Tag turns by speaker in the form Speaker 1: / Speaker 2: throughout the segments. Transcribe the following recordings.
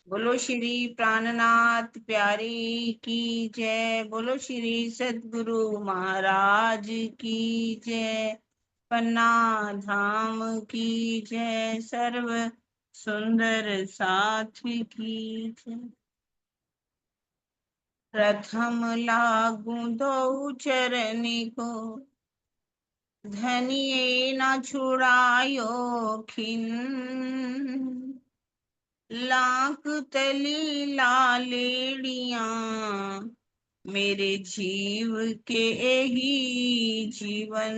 Speaker 1: बोलो श्री प्राणनाथ प्यारी की जय। बोलो श्री सद्गुरु महाराज की जय। पन्ना धाम की जय। सर्व सुंदर साथ की जय। प्रथम लागू दो चरण को, धनिये न छुड़ायो खिन। लाख तली लालेड़िया, मेरे जीव के ही जीवन।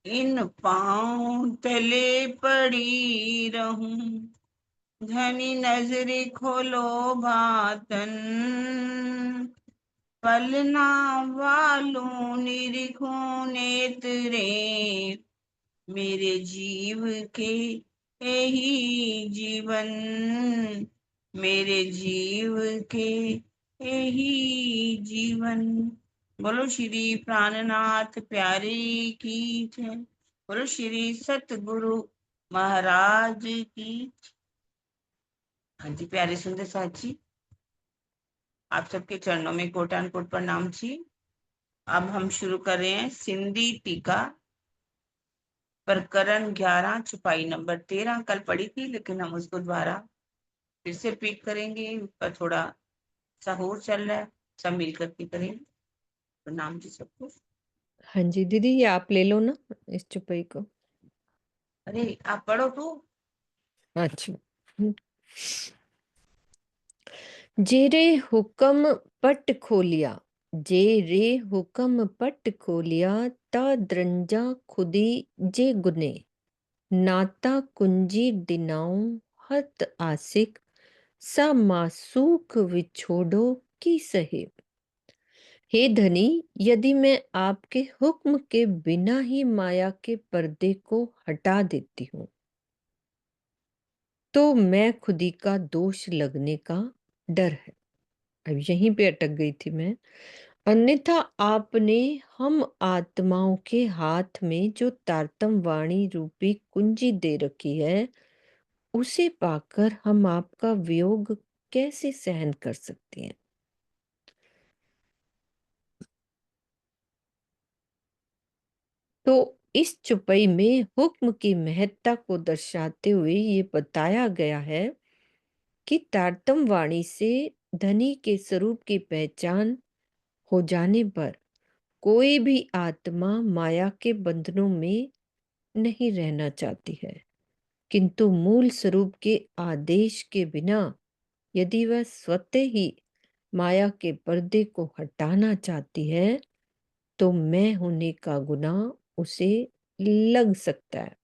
Speaker 1: इन पाँव तले पड़ी रहूं, धनी नजर खोलो बातन। पलना वालों निरीखों नेत्रे, मेरे जीव के यही जीवन। मेरे जीव के यही जीवन। बोलो श्री प्राणनाथ प्यारे की जय। बोलो श्री सतगुरु महाराज की। हाँ जी प्यारे सुंदर साथ जी, आप सबके चरणों में कोटान कोट प्रणाम जी। अब हम शुरू कर रहे हैं सिंधी टीका प्रकरण 11 छुपाई नंबर 13। कल पढ़ी थी लेकिन हम उसको दोबारा फिर से रिपीट करेंगे। ऊपर थोड़ा सहूर चल रहा है, सब मिल करके करेंगे। प्रणाम जी सबको।
Speaker 2: हाँ जी दीदी, ये आप ले लो ना इस चुपई को।
Speaker 1: अरे आप पढ़ो तो।
Speaker 2: अच्छा। जेरे हुक्म पट खोलिया, जेरे हुक्म पट खोलिया, ता द्रंजा खुदी जे गुने। नाता कुंजी दिनाऊ हत आसिक, सा मासूक विछोड़ो की सहेब। हे धनी, यदि मैं आपके हुक्म के बिना ही माया के पर्दे को हटा देती हूँ, तो मैं खुदी का दोष लगने का डर है। अब यहीं पे अटक गई थी मैं। अन्यथा आपने हम आत्माओं के हाथ में जो तारतम वाणी रूपी कुंजी दे रखी है, उसे पाकर हम आपका वियोग कैसे सहन कर सकते हैं। तो इस चुपई में हुक्म की महत्ता को दर्शाते हुए ये बताया गया है कि तारतम वाणी से धनी के स्वरूप की पहचान हो जाने पर कोई भी आत्मा माया के बंधनों में नहीं रहना चाहती है, किंतु मूल स्वरूप के आदेश के बिना यदि वह स्वतः ही माया के पर्दे को हटाना चाहती है, तो मैं होने का गुनाह उसे लग सकता है।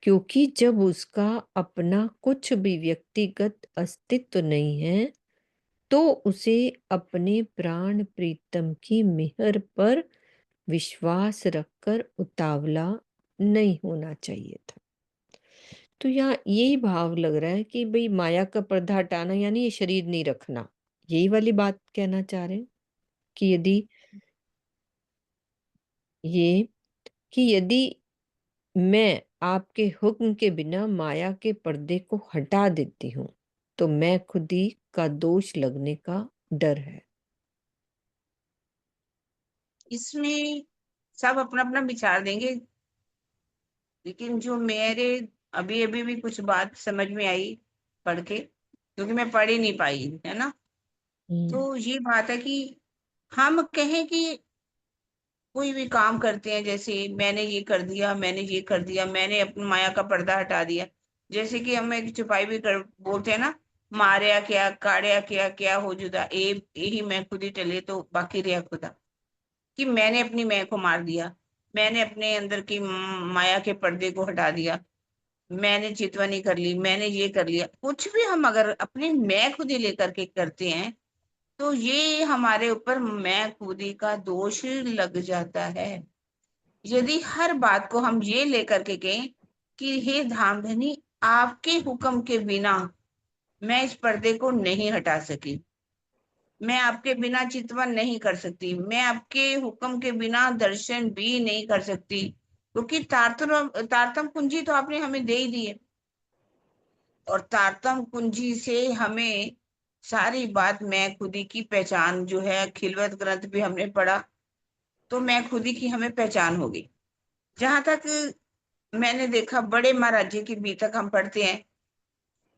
Speaker 2: क्योंकि जब उसका अपना कुछ भी व्यक्तिगत अस्तित्व नहीं है, तो उसे अपने प्राण प्रीतम की मेहर पर विश्वास रखकर उतावला नहीं होना चाहिए था। तो यहाँ यही भाव लग रहा है कि भाई माया का पर्दा हटाना यानी ये शरीर नहीं रखना, यही वाली बात कहना चाह रहे हैं कि यदि मैं आपके हुक्म के बिना माया के पर्दे को हटा देती हूँ, तो मैं खुद ही का दोष लगने का डर है।
Speaker 1: इसमें सब अपना अपना विचार देंगे, लेकिन जो मेरे अभी अभी भी कुछ बात समझ में आई पढ़ के, क्योंकि मैं पढ़ ही नहीं पाई है ना। तो ये बात है कि हम कहें कि कोई भी काम करते हैं, जैसे मैंने ये कर दिया, मैंने ये कर दिया, मैंने अपनी माया का पर्दा हटा दिया। जैसे कि हम एक छुपाई भी कर बोलते हैं ना, मारया क्या काढ़या क्या क्या हो जुदा ए यही मैं खुद ही टले तो बाकी रहा खुदा। कि मैंने अपनी मैं को मार दिया, मैंने अपने अंदर की माया के पर्दे को हटा दिया, मैंने चितवनी कर ली, मैंने ये कर लिया। कुछ भी हम अगर अपनी मैं खुद ही लेकर के करते हैं, तो ये हमारे ऊपर मैं खुदी का दोष लग जाता है। यदि हर बात को हम ये लेकर के कहें कि हे धामधनी, आपके हुक्म के बिना मैं इस पर्दे को नहीं हटा सकी, मैं आपके बिना चितवन नहीं कर सकती, मैं आपके हुक्म के बिना दर्शन भी नहीं कर सकती, क्योंकि तारतम तारतम कुंजी तो आपने हमें दे ही दी है। और तारतम कुंजी से हमें सारी बात मैं खुदी की पहचान जो है, खिलवत ग्रंथ भी हमने पढ़ा, तो मैं खुदी की हमें पहचान होगी। जहां तक मैंने देखा, बड़े महाराज जी की भी तक हम पढ़ते हैं,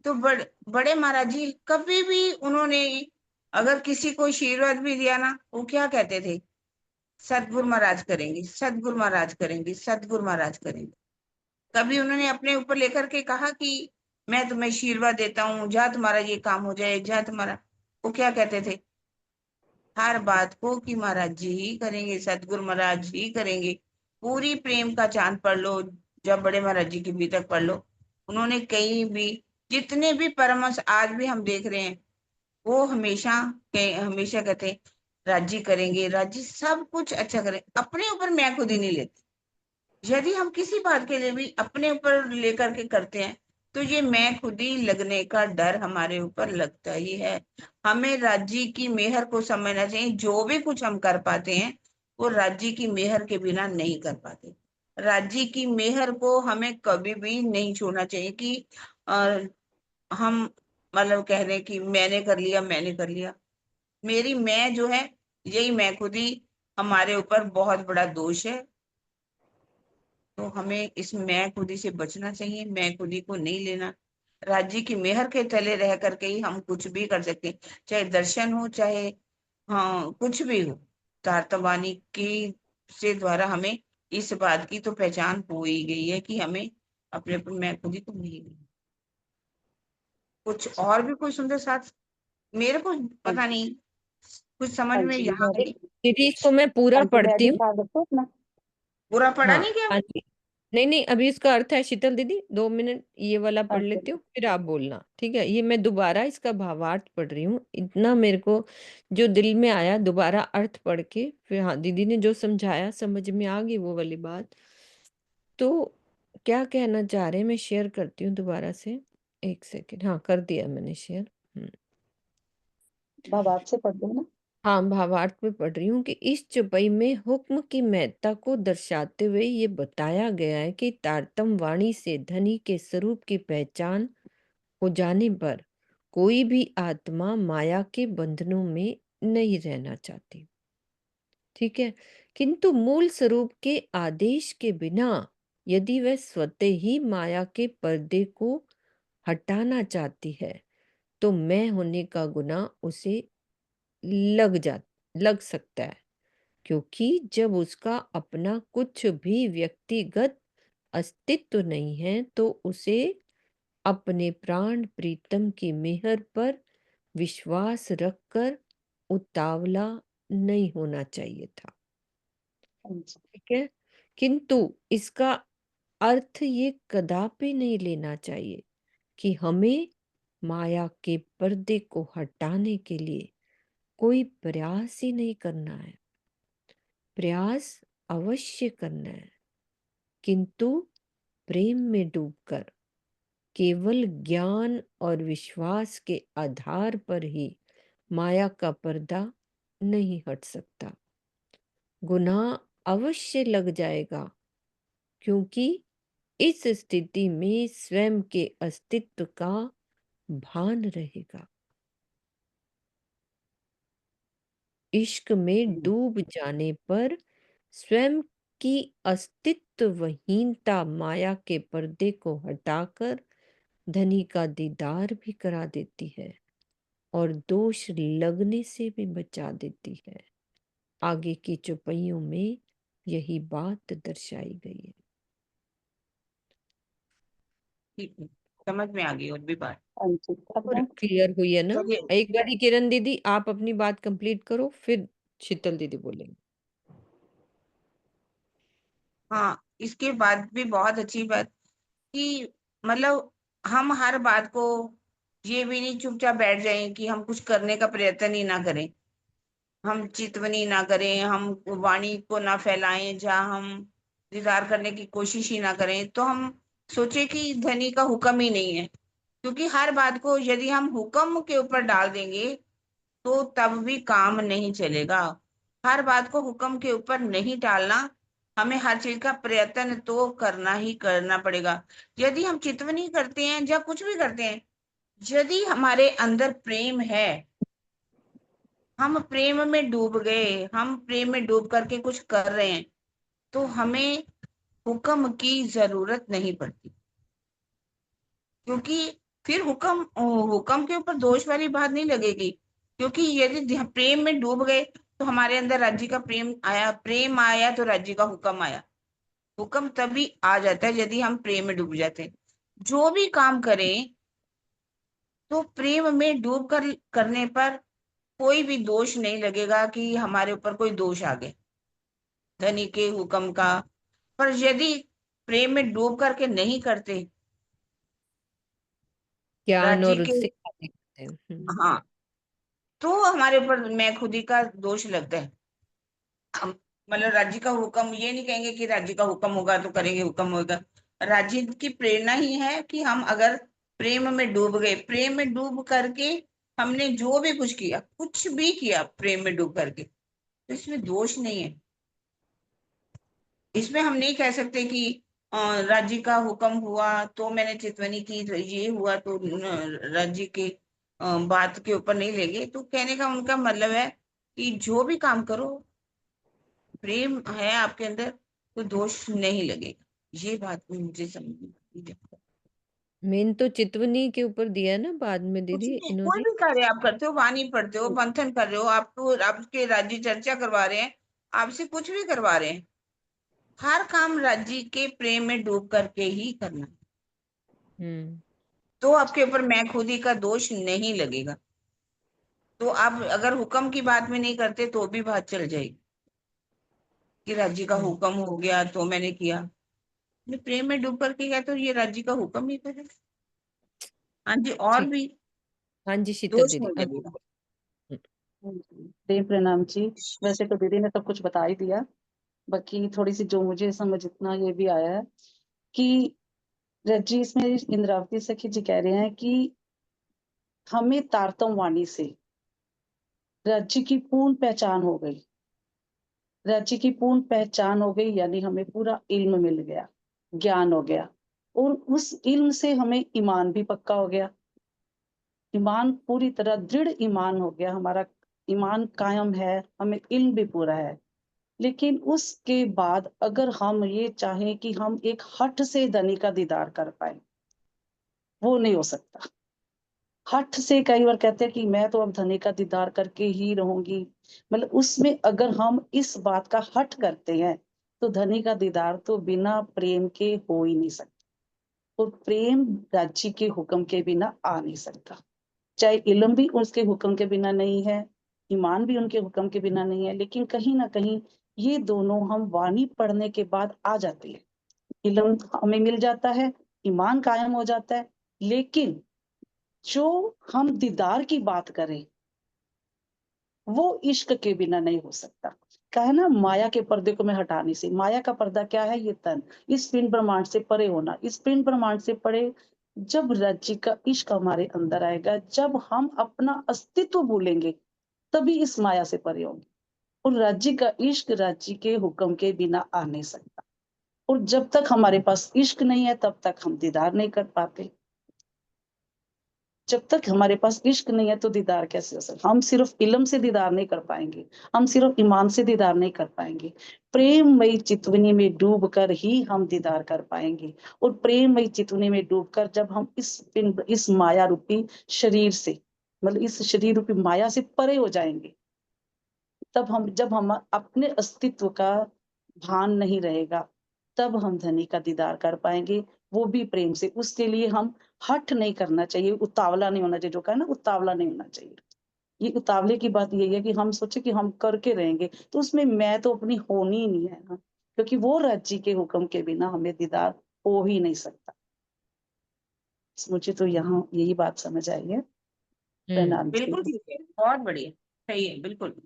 Speaker 1: तो बड़े महाराज जी कभी भी उन्होंने अगर किसी को आशीर्वाद भी दिया ना, वो क्या कहते थे? सतगुरु महाराज करेंगे, सतगुरु महाराज करेंगे, सतगुरु महाराज करेंगे। कभी उन्होंने अपने ऊपर लेकर के कहा कि मैं तुम्हें आशीर्वाद देता हूँ, जा तुम्हारा ये काम हो जाए, जा तुम्हारा। वो क्या कहते थे हर बात को कि महाराज जी ही करेंगे, सतगुरु महाराज ही करेंगे। पूरी प्रेम का चांद पढ़ लो, जब बड़े महाराज जी की भी तक पढ़ लो, उन्होंने कहीं भी, जितने भी परमहंस आज भी हम देख रहे हैं, वो हमेशा कहते हैं राजी करेंगे, राजी सब कुछ अच्छा करें, अपने ऊपर मैं खुद ही नहीं लेती। यदि हम किसी बात के लिए भी अपने ऊपर लेकर के करते हैं, तो ये मैं खुद ही लगने का डर हमारे ऊपर लगता ही है। हमें राज्य की मेहर को समझना चाहिए। जो भी कुछ हम कर पाते हैं, वो राज्य की मेहर के बिना नहीं कर पाते। राज्य की मेहर को हमें कभी भी नहीं छोड़ना चाहिए कि आ, हम मतलब कह रहे हैं कि मैंने कर लिया, मैंने कर लिया। मेरी मैं जो है, यही मैं खुद ही हमारे ऊपर बहुत बड़ा दोष है। तो हमें इस मैं खुदी से बचना चाहिए, मैं खुदी को नहीं लेना। राज्य की मेहर के तले रह करके ही हम कुछ भी कर सकते हैं, चाहे दर्शन हो, चाहे हाँ कुछ भी हो। तारतवानी की से द्वारा हमें इस बात की तो पहचान हो ही गई है कि हमें अपने ऊपर मैं खुदी को नहीं लेना। कुछ और भी कोई सुंदर साथ, मेरे को
Speaker 3: हाँ
Speaker 1: पता नहीं, कुछ समझ
Speaker 3: हाँ
Speaker 1: में
Speaker 3: जी
Speaker 1: यहाँ
Speaker 3: वेरी,
Speaker 2: दीदी इसको मैं पूरा
Speaker 3: हाँ जी
Speaker 2: पढ़ती
Speaker 3: वेरी
Speaker 2: हूँ।
Speaker 3: ख्याल रखो अपना।
Speaker 1: पूरा पढ़ा
Speaker 2: हाँ
Speaker 1: नहीं क्या?
Speaker 2: हाँ जी। नहीं नहीं, अभी इसका अर्थ है शीतल दीदी, 2 मिनट ये वाला
Speaker 3: हाँ
Speaker 2: पढ़ लेती
Speaker 3: जी
Speaker 2: हूँ, फिर आप बोलना, ठीक है? ये मैं दोबारा इसका भावार्थ पढ़ रही हूँ, इतना मेरे को जो दिल में आया, दोबारा अर्थ पढ़ के फिर, हाँ दीदी ने जो समझाया समझ में आ गई वो वाली बात। तो क्या कहना चाह रहे हैं मैं शेयर करती हूँ दोबारा से, 1 सेकेंड। हाँ कर दिया मैंने शेयर।
Speaker 3: भावार्थ से पढ़ दो ना।
Speaker 2: हाँ भावार्थ में पढ़ रही हूँ कि इस चौपाई में हुक्म की महत्ता को दर्शाते हुए ये बताया गया है कि तारतम वाणी से धनी के स्वरूप की पहचान हो जाने पर कोई भी आत्मा माया के बंधनों में नहीं रहना चाहती, ठीक है? किंतु मूल स्वरूप के आदेश के बिना यदि वह स्वतः ही माया के पर्दे को हटाना चाहती है, तो मैं होने का गुनाह उसे लग जा लग सकता है, क्योंकि जब उसका अपना कुछ भी व्यक्तिगत अस्तित्व नहीं है, तो उसे अपने प्राण प्रीतम की मेहर पर विश्वास रखकर उतावला नहीं होना चाहिए था,
Speaker 3: हाँ जी
Speaker 2: ठीक है? किंतु इसका अर्थ ये कदापि नहीं लेना चाहिए कि हमें माया के पर्दे को हटाने के लिए कोई प्रयास ही नहीं करना है। प्रयास अवश्य करना है, किंतु प्रेम में डूबकर केवल ज्ञान और विश्वास के आधार पर ही माया का पर्दा नहीं हट सकता। गुनाह अवश्य लग जाएगा, क्योंकि इस स्थिति में स्वयं के अस्तित्व का भान रहेगा। इश्क में डूब जाने पर स्वयं की अस्तित्वहीनता माया के पर्दे को हटाकर धनी का दीदार भी करा देती है और दोष लगने से भी बचा देती है। आगे की चौपाइयों में यही बात दर्शाई गई है।
Speaker 1: ठीक है, समझ में आ गई और भी बात।
Speaker 3: हाँ जी
Speaker 2: और
Speaker 3: अपना।
Speaker 2: क्लियर हुई है ना?
Speaker 1: चलिए,
Speaker 2: एक बारी किरण दीदी आप अपनी बात कंप्लीट करो, फिर शीतल दीदी बोलेंगे।
Speaker 1: हाँ इसके बाद भी बहुत अच्छी बात कि मतलब हम हर बात को ये भी नहीं चुपचाप बैठ जाएं कि हम कुछ करने का प्रयत्न ही ना करें, हम चितवनी ना करें, हम वाणी को ना फैलाएं, जहाँ हम दीदार करने की कोशिश ही ना करें, तो हम सोचे कि धनी का हुक्म ही नहीं है। क्योंकि हर बात को यदि हम हुक्म के ऊपर डाल देंगे, तो तब भी काम नहीं चलेगा। हर बात को हुक्म के ऊपर नहीं टालना, हमें हर चीज का प्रयत्न तो करना ही करना पड़ेगा। यदि हम चितवनी करते हैं या कुछ भी करते हैं, यदि हमारे अंदर प्रेम है, हम प्रेम में डूब गए, हम प्रेम में डूब करके कुछ कर रहे हैं, तो हमें हुक्म की जरूरत नहीं पड़ती। क्योंकि फिर हुक्म हुक्म के ऊपर दोष वाली बात नहीं लगेगी। क्योंकि यदि प्रेम में डूब गए, तो हमारे अंदर राज्य का प्रेम आया तो राज्य का हुक्म आया। हुक्म तभी आ जाता है यदि हम प्रेम में डूब जाते हैं। जो भी काम करें, तो प्रेम में डूब कर करने पर कोई भी दोष नहीं लगेगा कि हमारे ऊपर कोई दोष आ गए धनी के हुक्म का। पर यदि प्रेम में डूब करके नहीं करते,
Speaker 2: ज्ञान
Speaker 1: राज्य
Speaker 2: और
Speaker 1: के,
Speaker 2: उससे कार्य करते हैं।
Speaker 1: हाँ, तो हमारे ऊपर मैं खुद ही का दोष लगता है। हम मतलब राज्य का हुक्म, ये नहीं कहेंगे कि राज्य का हुक्म होगा तो करेंगे, हुक्म होगा। राज्य की प्रेरणा ही है कि हम अगर प्रेम में डूब गए, प्रेम में डूब करके हमने जो भी कुछ किया, कुछ भी किया प्रेम में डूब करके, तो इसमें दोष नहीं है। इसमें हम नहीं कह सकते कि राज्य का हुक्म हुआ तो मैंने चितवनी की, तो ये हुआ तो राज्य के बात के ऊपर नहीं लेंगे। तो कहने का उनका मतलब है कि जो भी काम करो, प्रेम है आपके अंदर, तो दोष नहीं लगेगा। ये बात मुझे समझ में आती है।
Speaker 2: मेन तो चितवनी के ऊपर दिया ना बाद में
Speaker 1: कुछ
Speaker 2: दीदी
Speaker 1: भी, कोई
Speaker 2: इन्होंने।
Speaker 1: भी कार्य आप करते हो, वाणी पढ़ते हो, मंथन कर रहे हो, आपको आपके राज्य चर्चा करवा रहे हैं, आपसे कुछ भी करवा रहे हैं, हर काम राज्य के प्रेम में डूब करके ही करना है।
Speaker 2: हम्म।
Speaker 1: तो आपके ऊपर मैं खुदी का दोष नहीं लगेगा। तो आप अगर हुक्म की बात में नहीं करते तो भी बात चल जाएगी कि राज्य का
Speaker 2: हम्म।
Speaker 1: हुक्म हो गया तो मैंने किया। मैं प्रेम में डूब करके गया तो ये राज्य का हुक्म ही तो है। हाँ जी, और
Speaker 2: ठीक।
Speaker 1: भी
Speaker 2: हाँ जी शीतल
Speaker 1: दोष
Speaker 2: दीदी
Speaker 1: नहीं
Speaker 2: आगे
Speaker 1: लगेगा।
Speaker 2: बढ़ो। हम्म।
Speaker 3: देव प्रणाम जी। वैसे तो दीदी ने सब कुछ बता ही दिया। बाकी थोड़ी सी जो मुझे समझ इतना ये भी आया है कि जी इसमें इंद्रावती सखी जी कह रहे हैं कि हमें तारतम वाणी से राज्य की पूर्ण पहचान हो गई। राज्य की पूर्ण पहचान हो गई यानी हमें पूरा इल्म मिल गया, ज्ञान हो गया। और उस इल्म से हमें ईमान भी पक्का हो गया। ईमान पूरी तरह दृढ़ ईमान हो गया हमारा। ईमान कायम है, हमें इल्म भी पूरा है। लेकिन उसके बाद अगर हम ये चाहें कि हम एक हठ से धनी का दीदार कर पाए, वो नहीं हो सकता। हठ से कई बार कहते हैं कि मैं तो अब धनी का दीदार करके ही रहूंगी, मतलब उसमें अगर हम इस बात का हठ करते हैं, तो धनी का दीदार तो बिना प्रेम के हो ही नहीं सकता। और प्रेम राज्य के हुक्म के बिना आ नहीं सकता। चाहे इल्म भी उसके हुक्म के बिना नहीं है, ईमान भी उनके हुक्म के बिना नहीं है, लेकिन कहीं ना कहीं ये दोनों हम वाणी पढ़ने के बाद आ जाते हैं। इल्म हमें मिल जाता है, ईमान कायम हो जाता है। लेकिन जो हम दीदार की बात करें, वो इश्क के बिना नहीं हो सकता। कहा है ना, माया के पर्दे को मैं हटाने से। माया का पर्दा क्या है? ये तन, इस पिंड ब्रह्मांड से परे होना। इस पिंड ब्रह्मांड से परे जब राज्य का इश्क हमारे अंदर आएगा, जब हम अपना अस्तित्व भूलेंगे, तभी इस माया से परे होंगे। और राज्य का इश्क राज्य के हुक्म के बिना आ नहीं सकता। और जब तक हमारे पास इश्क नहीं है, तब तक हम दीदार नहीं कर पाते। जब तक हमारे पास इश्क नहीं है तो दीदार कैसे हो सकता? हम सिर्फ इल्म से दीदार नहीं कर पाएंगे, हम सिर्फ ईमान से दीदार नहीं कर पाएंगे। प्रेममयी चितवनी में डूब कर ही हम दीदार कर पाएंगे। और प्रेममयी चितवनी में डूबकर जब हम इस माया रूपी शरीर से, मतलब इस शरीर रूपी माया से परे हो जाएंगे, तब हम, जब हम अपने अस्तित्व का भान नहीं रहेगा, तब हम धनी का दीदार कर पाएंगे, वो भी प्रेम से। उसके लिए हम हठ नहीं करना चाहिए, उतावला नहीं होना चाहिए। जो कहा ना, उतावला नहीं होना चाहिए। ये उतावले की बात यही है कि हम सोचे कि हम करके रहेंगे, तो उसमें मैं तो अपनी होनी ही नहीं है ना। क्योंकि वो राज्य के हुक्म के बिना हमें दीदार हो ही नहीं सकता। मुझे तो यहाँ यही बात समझ आई है।
Speaker 2: हम्म।
Speaker 3: प्रणाम जी।
Speaker 1: बिल्कुल ठीक है, बहुत बढ़िया, सही है, बिल्कुल।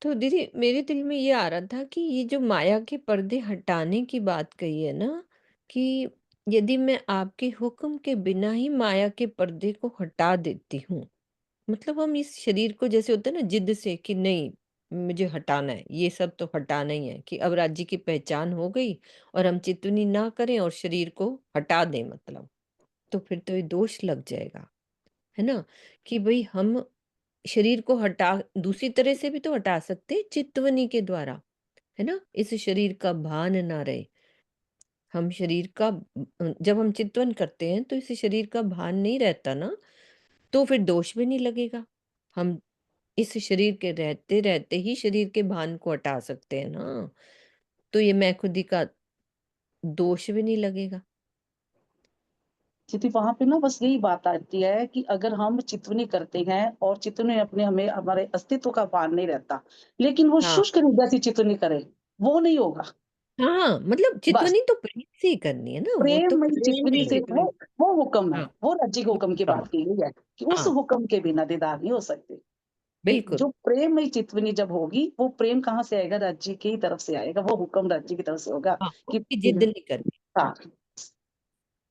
Speaker 2: तो दीदी मेरे दिल में ये आ रहा था कि ये जो माया के पर्दे हटाने की बात कही है ना, कि यदि मैं आपके हुक्म के बिना ही माया के पर्दे को हटा देती हूँ, मतलब हम इस शरीर को जैसे होता है ना जिद से कि नहीं, मुझे हटाना है, ये सब तो हटाना ही है, कि अब राज्य की पहचान हो गई और हम चितवनी ना करें और शरीर को हटा दें मतलब, तो फिर तो ये दोष लग जाएगा, है ना? कि भई हम शरीर को हटा दूसरी तरह से भी तो हटा सकते हैं, चितवनी के द्वारा, है ना? इस शरीर का भान ना रहे। हम शरीर का जब हम चित्तवन करते हैं तो इस शरीर का भान नहीं रहता ना, तो फिर दोष भी नहीं लगेगा। हम इस शरीर के रहते-रहते ही शरीर के भान को हटा सकते हैं ना, तो ये मैं खुदी का दोष भी नहीं लगेगा।
Speaker 3: क्योंकि वहाँ पे ना बस यही बात आती है कि अगर हम चितवनी करते हैं और चितवनी अपने हमें हमारे अस्तित्व का भान नहीं रहता, लेकिन वो
Speaker 2: हाँ,
Speaker 3: शुष्क हृदय से चितवनी करे, वो नहीं होगा।
Speaker 2: हाँ, मतलब
Speaker 3: बस
Speaker 2: चितवनी तो प्रेम से ही करनी है ना, वो तो
Speaker 3: प्रेममयी
Speaker 2: प्रेम
Speaker 1: प्रेम
Speaker 2: से
Speaker 3: चितवनी
Speaker 1: की
Speaker 2: ही
Speaker 3: से
Speaker 2: होगी।
Speaker 1: चितवनी।
Speaker 3: वो हुक्म है,
Speaker 2: हाँ,
Speaker 3: वो राज्य के
Speaker 2: वो
Speaker 3: हुक्म की
Speaker 2: हुक्म
Speaker 3: बात
Speaker 2: है।
Speaker 3: की गई है कि उस
Speaker 2: हाँ,
Speaker 3: हुक्म के बिना दीदार नहीं हो सकते। कि
Speaker 2: बिल्कुल।
Speaker 3: जो प्रेममयी चितवनी जब होगी, वो प्रेम कहाँ से आएगा? राज्य की तरफ से आएगा, वो हुक्म राज्य की तरफ से होगा
Speaker 2: हाँ,
Speaker 3: कि
Speaker 2: उसकी जिद नहीं करनी।
Speaker 3: हाँ,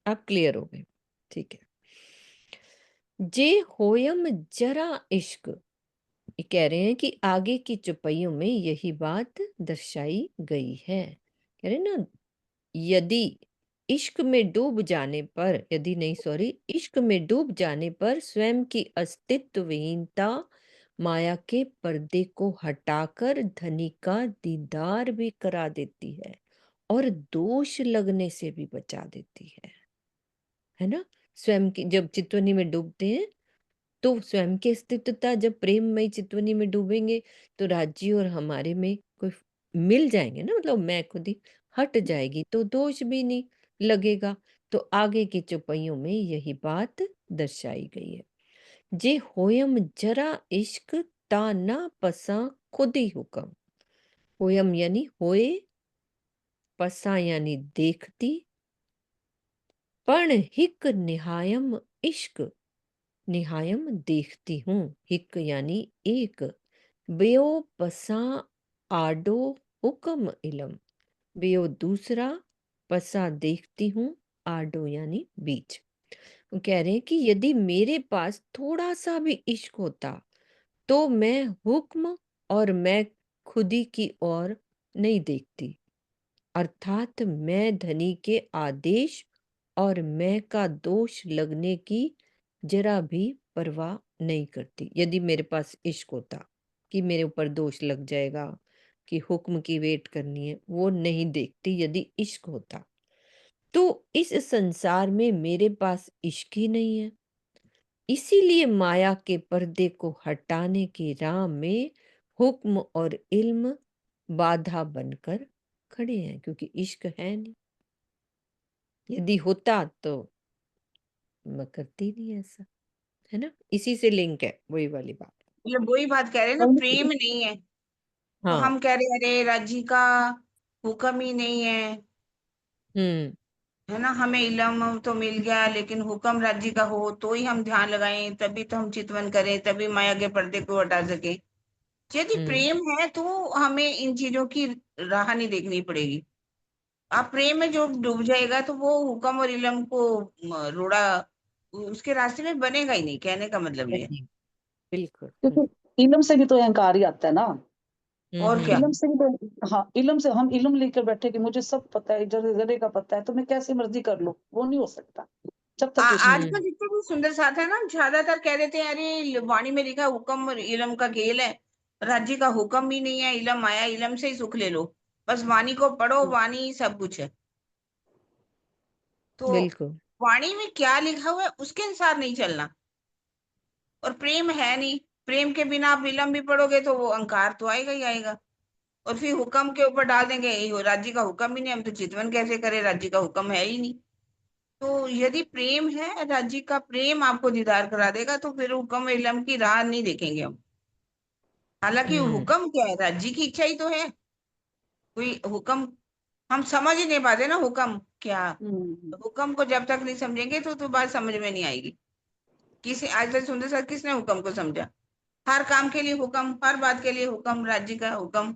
Speaker 2: आप क्लियर हो गए। ठीक है। जे होयम जरा इश्क, ये कह रहे हैं कि आगे की चौपाइयों में यही बात दर्शाई गई है। कह रहे हैं ना, यदि इश्क में डूब जाने पर, यदि नहीं सॉरी, इश्क में डूब जाने पर स्वयं की अस्तित्वहीनता माया के पर्दे को हटाकर धनी का दीदार भी करा देती है और दोष लगने से भी बचा देती है ना? स्वयं की जब चितवनी में डूबते हैं तो स्वयं की अस्तित्वता जब प्रेममयी चितवनी में डूबेंगे तो राज्य और हमारे में कोई मिल जाएंगे ना, मतलब मैं खुद ही हट जाएगी तो दोष भी नहीं लगेगा। तो आगे की चौपाइयों में यही बात दर्शाई गई है। जे होयम जरा इश्क ता ना पसा खुद ही हुक्म। होयम यानी होए, पसा यानी देखती, पण हिक निहायम इश्क, निहायम देखती हूँ, हिक यानी एक, बेओ पसा आडो हुक्म इलम, बेओ दूसरा, पसा देखती हूँ, आडो यानी बीच। वो कह रहे हैं कि यदि मेरे पास थोड़ा सा भी इश्क होता तो मैं हुक्म और मैं खुदी की ओर नहीं देखती, अर्थात मैं धनी के आदेश और मैं का दोष लगने की जरा भी परवाह नहीं करती। यदि मेरे पास इश्क होता कि मेरे ऊपर दोष लग जाएगा, कि हुक्म की वेट करनी है, वो नहीं देखती यदि इश्क होता। तो इस संसार में मेरे पास इश्क ही नहीं है, इसीलिए माया के पर्दे को हटाने की राह में हुक्म और इल्म बाधा बनकर खड़े हैं, क्योंकि इश्क है नहीं। यदि होता तो मैं करती नहीं ऐसा, है ना? इसी से लिंक है, वही वाली बात।
Speaker 1: ये वही बात कह रहे हैं ना, प्रेम नहीं है तो
Speaker 2: हाँ।
Speaker 1: हम कह रहे हैं अरे राज्य का हुक्म ही नहीं है,
Speaker 2: हुँ,
Speaker 1: है ना? हमें इल्म तो मिल गया लेकिन हुक्म राज्य का हो तो ही हम ध्यान लगाएं, तभी तो हम चितवन करें, तभी माया के पर्दे को हटा सके। यदि
Speaker 2: हुँ,
Speaker 1: प्रेम है तो हमें इन चीजों की राह नहीं देखनी पड़ेगी। आप प्रेम में जो डूब जाएगा तो वो हुक्म और इल्म को रोड़ा उसके रास्ते में बनेगा ही नहीं, कहने का मतलब ये है।
Speaker 2: नहीं, बिल्कुल। हुँ,
Speaker 3: क्योंकि इल्म से भी तो अहंकार ही आता है ना।
Speaker 2: हुँ,
Speaker 1: और क्या।
Speaker 3: इल्म
Speaker 2: हुँ,
Speaker 3: से भी तो हाँ, इल्म से हम इल्म लेकर बैठे कि मुझे सब पता है, जरे का पता है, तो मैं कैसे मर्जी कर लूं, वो नहीं हो सकता जब तक विश्वास।
Speaker 2: हुँ,
Speaker 1: आजकल जितने भी सुंदर साथ है ना, ज्यादातर कह देते हैं अरे वाणी में लिखा है, हुक्म और इलम का खेल है, राज्य का हुक्म भी नहीं है, इलम आया, इलम से ही सुख ले लो, बस वाणी को पढ़ो, वाणी ही सब कुछ है। तो
Speaker 2: बिल्कुल।
Speaker 1: वाणी में क्या लिखा हुआ है उसके अनुसार नहीं चलना। और प्रेम है नहीं, प्रेम के बिना आप इलम भी पढ़ोगे तो वो अहंकार तो आएगा ही आएगा। और फिर हुक्म के ऊपर डाल देंगे ये राज्य का हुक्म ही नहीं, हम तो चितवन कैसे करें, राज्य का हुक्म है ही नहीं। तो यदि प्रेम है, राज्य का प्रेम आपको दीदार करा देगा, तो फिर हुक्म इलम की राह नहीं देखेंगे हम। हालांकि
Speaker 2: हुँ,
Speaker 1: हुक्म क्या है, राज्य की इच्छा ही तो है। कोई हुक्म हम समझ ही नहीं पाते ना, हुक्म क्या।
Speaker 3: हुँ,
Speaker 1: हुक्म को जब तक नहीं समझेंगे तो बात समझ में नहीं आएगी। किसी आज तक सुंदर सर किसने हुक्म को समझा? हर काम के लिए हुक्म, हर बात के लिए हुक्म, राज्य का हुक्म।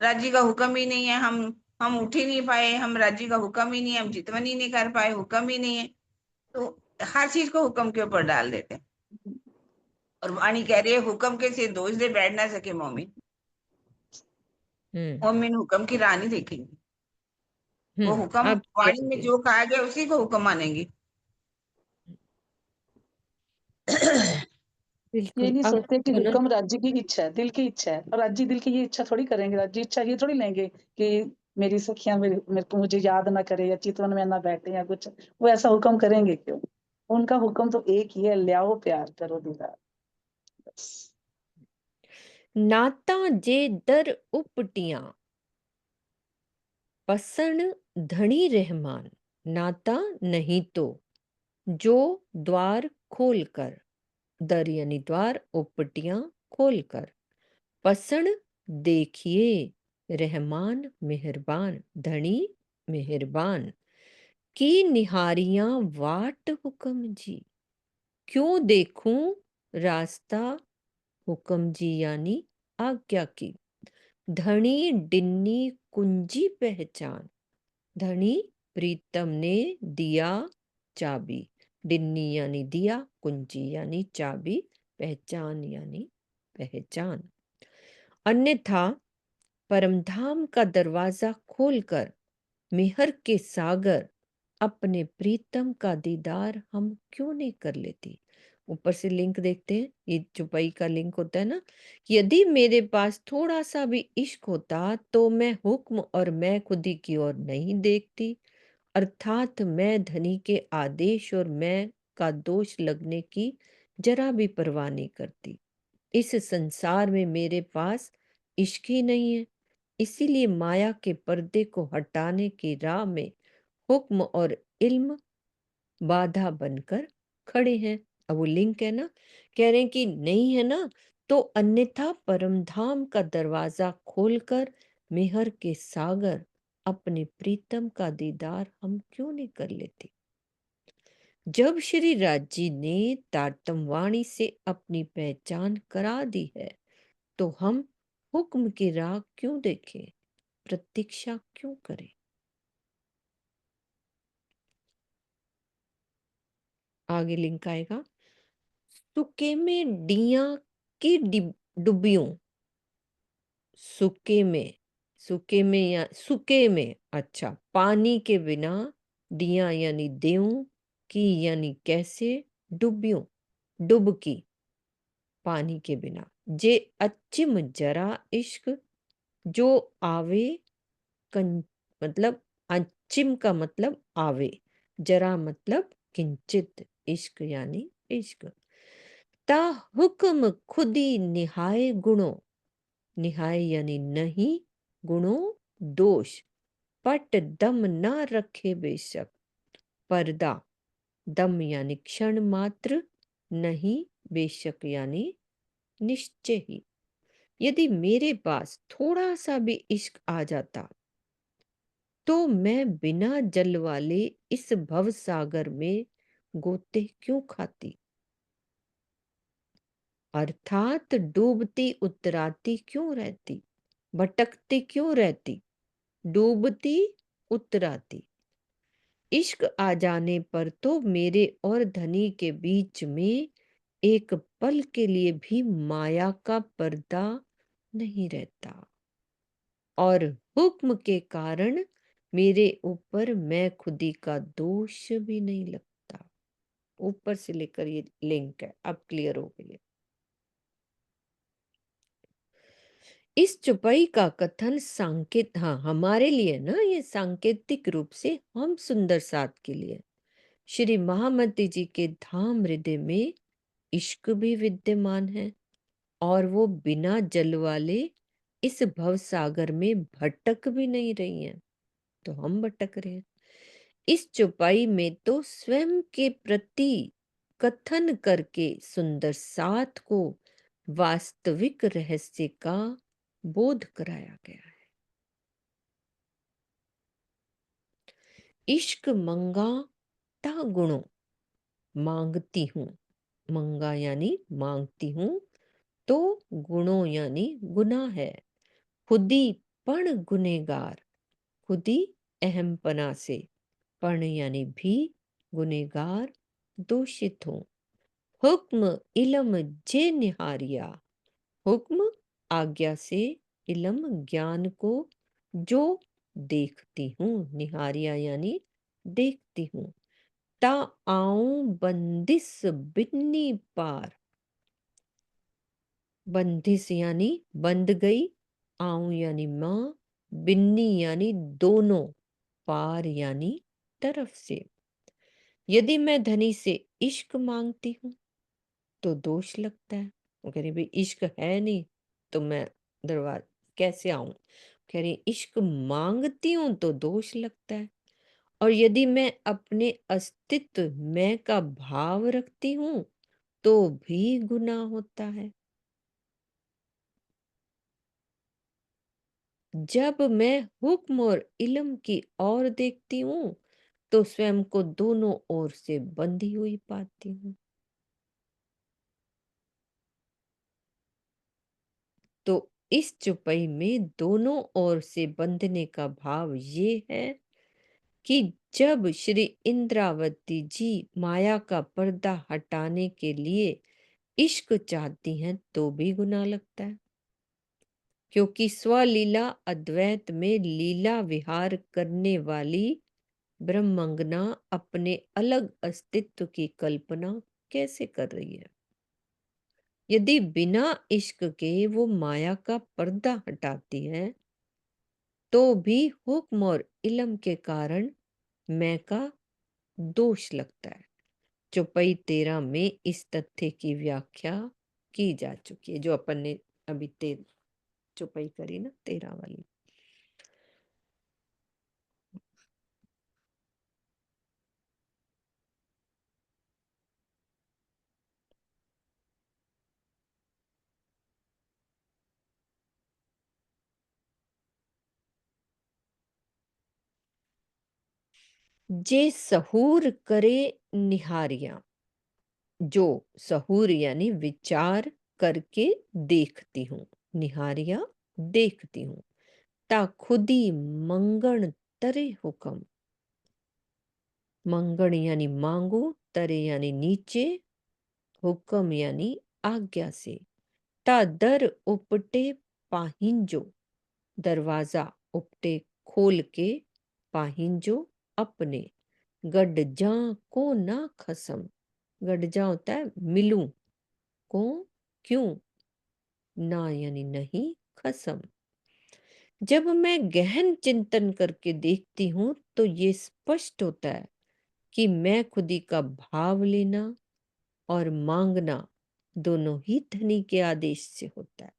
Speaker 1: राज्य का हुक्म ही नहीं है, हम उठ ही नहीं पाए, हम राज्य का हुक्म ही नहीं है, हम चितवन ही नहीं कर पाए, हुक्म ही नहीं है। तो हर चीज को हुक्म के ऊपर डाल देते हैं। और वाणी कह रही है हुक्म के सिर दोष दे बैठ ना सके मोमिन। और मैंने हुक्म की राह नहीं देखेंगी। वो हुक्म
Speaker 2: अब
Speaker 1: वाणी में
Speaker 2: देखेंगे।
Speaker 1: जो कहा गया उसी को हुक्म मानेंगी।
Speaker 3: ये
Speaker 2: बिल्कुल,
Speaker 3: नहीं
Speaker 2: अब
Speaker 3: सोचते कि
Speaker 2: देखो ना,
Speaker 3: हुक्म राज्य की इच्छा है, दिल की इच्छा है, और राज्य दिल की ये इच्छा थोड़ी करेंगे, राज्य इच्छा ये थोड़ी लेंगे कि मेरी सखियां मेरे को मुझे याद ना करे या चितवन में ना बैठे या कुछ। वो ऐसा हुक्म करेंगे क्यों? उनका हुक्म तो एक ही है, ल्याओ प्यार करो दीदार, बस।
Speaker 2: नाता जे दर उपटियां पसण धनी रहमान, नाता नहीं तो जो द्वार खोलकर, दर यानी द्वार, उपटियां खोलकर, पसण देखिए रहमान मेहरबान, धनी मेहरबान, की निहारियां वाट हुक्म जी, क्यों देखूं रास्ता हुक्म जी यानी आज्ञा की, धनी डिन्नी कुंजी पहचान, धनी प्रीतम ने दिया चाबी, डिन्नी यानी दिया, कुंजी यानी चाबी, पहचान यानी पहचान। अन्यथा परमधाम का दरवाजा खोलकर मेहर के सागर अपने प्रीतम का दीदार हम क्यों नहीं कर लेती। ऊपर से लिंक देखते हैं, ये चुपई का लिंक होता है ना। यदि मेरे पास थोड़ा सा भी इश्क होता तो मैं हुक्म और मैं खुदी की ओर नहीं देखती, अर्थात मैं धनी के आदेश और मैं का दोष लगने की जरा भी परवाह नहीं करती। इस संसार में मेरे पास इश्क ही नहीं है, इसीलिए माया के पर्दे को हटाने की राह में हुक्म और इल्म बाधा बनकर खड़े हैं। अब वो लिंक है ना, कह रहे हैं कि नहीं है ना, तो अन्यथा परमधाम का दरवाजा खोलकर मेहर के सागर अपने प्रीतम का दीदार हम क्यों नहीं कर लेते। जब श्री राजी ने तारतम वाणी से अपनी पहचान करा दी है तो हम हुक्म की राह क्यों देखें, प्रतीक्षा क्यों करें। आगे लिंक आएगा, सुके में डिया की डुबियों, सुके में, सुके में या सुके में, अच्छा, पानी के बिना, डिया यानी देव, की यानी कैसे, डुबियों डुबकी, पानी के बिना, जे अच्चिम जरा इश्क जो आवे कं, मतलब अंचिम का मतलब आवे, जरा मतलब किंचित, इश्क यानी इश्क, ता हुक्म खुदी निहाय गुणों, निहाय यानी नहीं, गुणों दोष, पट दम ना रखे बेशक, पर्दा, दम यानी क्षण मात्र, नहीं बेशक यानी निश्चय ही। यदि मेरे पास थोड़ा सा भी इश्क आ जाता तो मैं बिना जल वाले इस भव सागर में गोते क्यों खाती, अर्थात डूबती उतराती क्यों रहती, भटकती क्यों रहती, डूबती उतराती। इश्क आ जाने पर तो मेरे और धनी के बीच में एक पल के लिए भी माया का पर्दा नहीं रहता, और हुक्म के कारण मेरे ऊपर मैं खुदी का दोष भी नहीं लगता। ऊपर से लेकर ये लिंक है, अब क्लियर हो गई है। इस चौपाई का कथन सांकेत, हाँ हमारे लिए ना, ये सांकेतिक रूप से हम सुंदर साथ के लिए श्री महामती जी के धाम हृदय में इश्क भी विद्यमान है, और वो बिना जल वाले इस भव सागर में भटक भी नहीं रही हैं, तो हम भटक रहे हैं। इस चौपाई में तो स्वयं के प्रति कथन करके सुंदर साथ को वास्तविक रहस्य का बोध कराया गया है। इश्क मंगा ता गुणों, मांगती हूं, मंगा यानी मांगती हूं, तो गुणों यानी गुनाह है, खुदी पण गुनेगार, खुदी अहमपना से, पण यानी भी, गुनेगार दोषित हूं, हुक्म इलम जे निहारिया, हुक्म आज्ञा से इलम ज्ञान को जो देखती हूँ, निहारिया यानी देखती हूँ। ता आऊं बंदिश बिन्नी पार, बंदिश यानी बंद गई, आऊं यानी माँ, बिन्नी यानी दोनों, पार यानी तरफ से। यदि मैं धनी से इश्क मांगती हूँ तो दोष लगता है। वो कह रही भाई इश्क है नहीं तो मैं दरबार कैसे आऊं। कह रही इश्क मांगती हूं तो दोष लगता है। और यदि मैं अपने अस्तित्व मैं का भाव रखती हूं तो भी गुनाह होता है। जब मैं हुक्म और इल्म की ओर देखती हूँ तो स्वयं को दोनों ओर से बंधी हुई पाती हूँ। तो इस चौपाई में दोनों ओर से बंधने का भाव ये है कि जब श्री इंद्रावती जी माया का पर्दा हटाने के लिए इश्क चाहती हैं तो भी गुनाह लगता है, क्योंकि स्वलीला अद्वैत में लीला विहार करने वाली ब्रह्मंगना अपने अलग अस्तित्व की कल्पना कैसे कर रही है। यदि बिना इश्क के वो माया का पर्दा हटाती है तो भी हुक्म और इल्म के कारण मैं का दोष लगता है। चौपाई 13 में इस तथ्य की व्याख्या की जा चुकी है, जो अपन ने अभी चौपाई करी ना 13 वाली। जे सहूर करे निहारिया, जो सहूर यानी विचार करके देखती हूँ, निहारिया देखती हूँ। ता खुदी मंगण तरे हुक्म, मंगण यानी मांगो, तरे यानी नीचे, हुक्म यानी आज्ञा से। ता दर उपटे पाहिंजो, दरवाजा उपटे खोल के, पाहिंजो अपने, गड जा को ना खसम, गड जा होता है मिलूं, को क्यों, ना यानी नहीं, खसम। जब मैं गहन चिंतन करके देखती हूं तो ये स्पष्ट होता है कि मैं खुदी का भाव लेना और मांगना दोनों ही धनी के आदेश से होता है।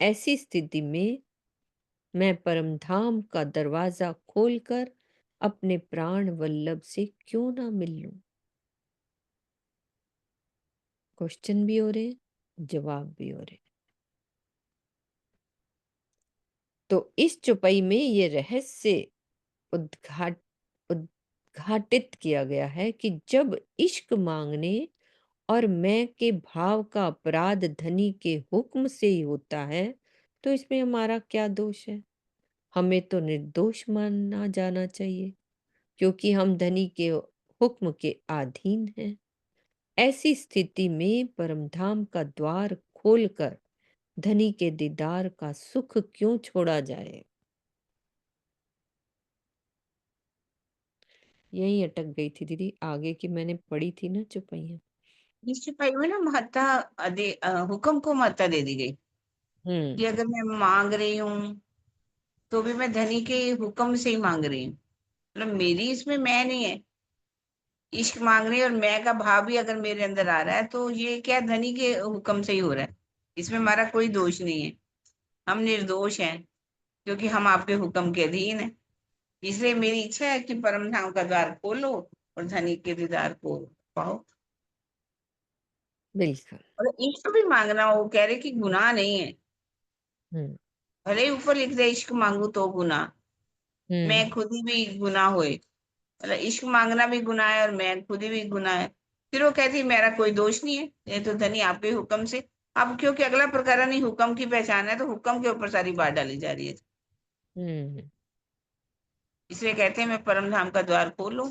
Speaker 2: ऐसी स्थिति में मैं परमधाम का दरवाजा खोलकर अपने प्राण वल्लभ से क्यों ना मिल लूं। क्वेश्चन भी हो रहे, जवाब भी हो रहे। तो इस चौपाई में ये रहस्य उद्घाट उद्घाटित किया गया है कि जब इश्क मांगने और मैं के भाव का अपराध धनी के हुक्म से ही होता है तो इसमें हमारा क्या दोष है। हमें तो निर्दोष माना जाना चाहिए, क्योंकि हम धनी के हुक्म के अधीन हैं। ऐसी स्थिति में परमधाम का द्वार खोलकर धनी के दीदार का सुख क्यों छोड़ा जाए। यही अटक गई थी दीदी, आगे की मैंने पढ़ी थी ना चौपाइयाँ।
Speaker 1: इस चौपाई में ना महत्ता हुक्म को महत्ता दे दी गई कि अगर मैं मांग रही हूँ तो भी मैं धनी के हुक्म से ही मांग रही हूँ, मतलब मेरी इसमें मैं नहीं है। इश्क मांग रही है और मैं का भाव भी अगर मेरे अंदर आ रहा है तो ये क्या धनी के हुक्म से ही हो रहा है, इसमें हमारा कोई दोष नहीं है। हम निर्दोष हैं क्योंकि हम आपके हुक्म के अधीन हैं। इसलिए मेरी इच्छा है कि परम धाम का द्वार खोलो और धनी के दीदार को पाओ।
Speaker 2: बिल्कुल।
Speaker 1: और इश्क भी मांगना, वो कह रहे कि गुनाह नहीं है।
Speaker 2: हम्म
Speaker 1: भले ही ऊपर लिख दे इश्क मांगू तो गुनाह, मैं
Speaker 2: हम्म
Speaker 1: खुद ही भी गुनाह होए, मतलब इश्क मांगना भी गुनाह है और मैं खुद ही भी गुनाह है। फिर वो कहती मेरा कोई दोष नहीं है, ये तो धनी आपके हुक्म से। अब क्योंकि अगला प्रकरण नहीं हुक्म की पहचान है तो हुक्म के ऊपर सारी बात डाली जा रही है,
Speaker 2: हम्म
Speaker 1: इसलिए कहते हैं मैं परम धाम का द्वार खोलूं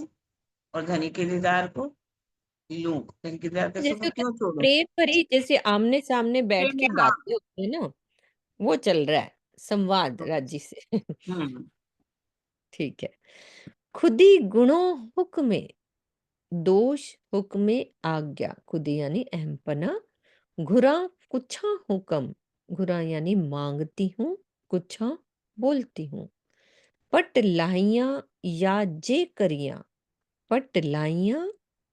Speaker 1: और धनी के दीदार को लूं, धनी के दीदार का सुख
Speaker 2: जैसे होता है
Speaker 1: क्यों छोड़ूं।
Speaker 2: प्रेम भरी, जैसे आमने सामने बैठ
Speaker 1: प्रेम
Speaker 2: के
Speaker 1: हाँ,
Speaker 2: बातें होती है ना, वो चल रहा है संवाद राज्य से।
Speaker 1: हम्म।
Speaker 2: ठीक है। खुदी गुणों हुक्मे, दोष हुक्मे आज्ञा। खुदी यानी अहमपना, घुरा कुछा हुक्म, घुरा यानी मांगती हूँ, कुछा बोलती हूँ। पट लाइयां या जे करियां, पट लाइयां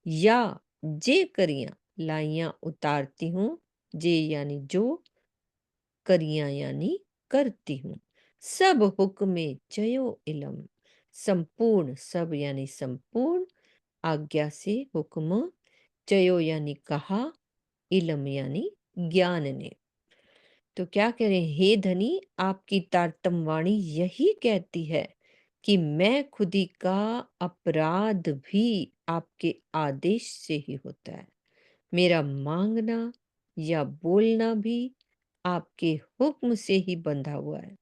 Speaker 2: या जे करियां, लाइयां उतारती हूँ, जे यानी जो, करियां यानी करती हूँ। सब हुक्मे चयो इलम, संपूर्ण, सब यानी संपूर्ण, आज्ञा से हुक्म, चयो यानी कहा, इलम यानी ज्ञान ने। तो क्या कह रहे हैं, हे धनी, आपकी तारतम वाणी यही कहती है कि मैं खुदी का अपराध भी आपके आदेश से ही होता है। मेरा मांगना या बोलना भी आपके हुक्म से ही बंधा हुआ है।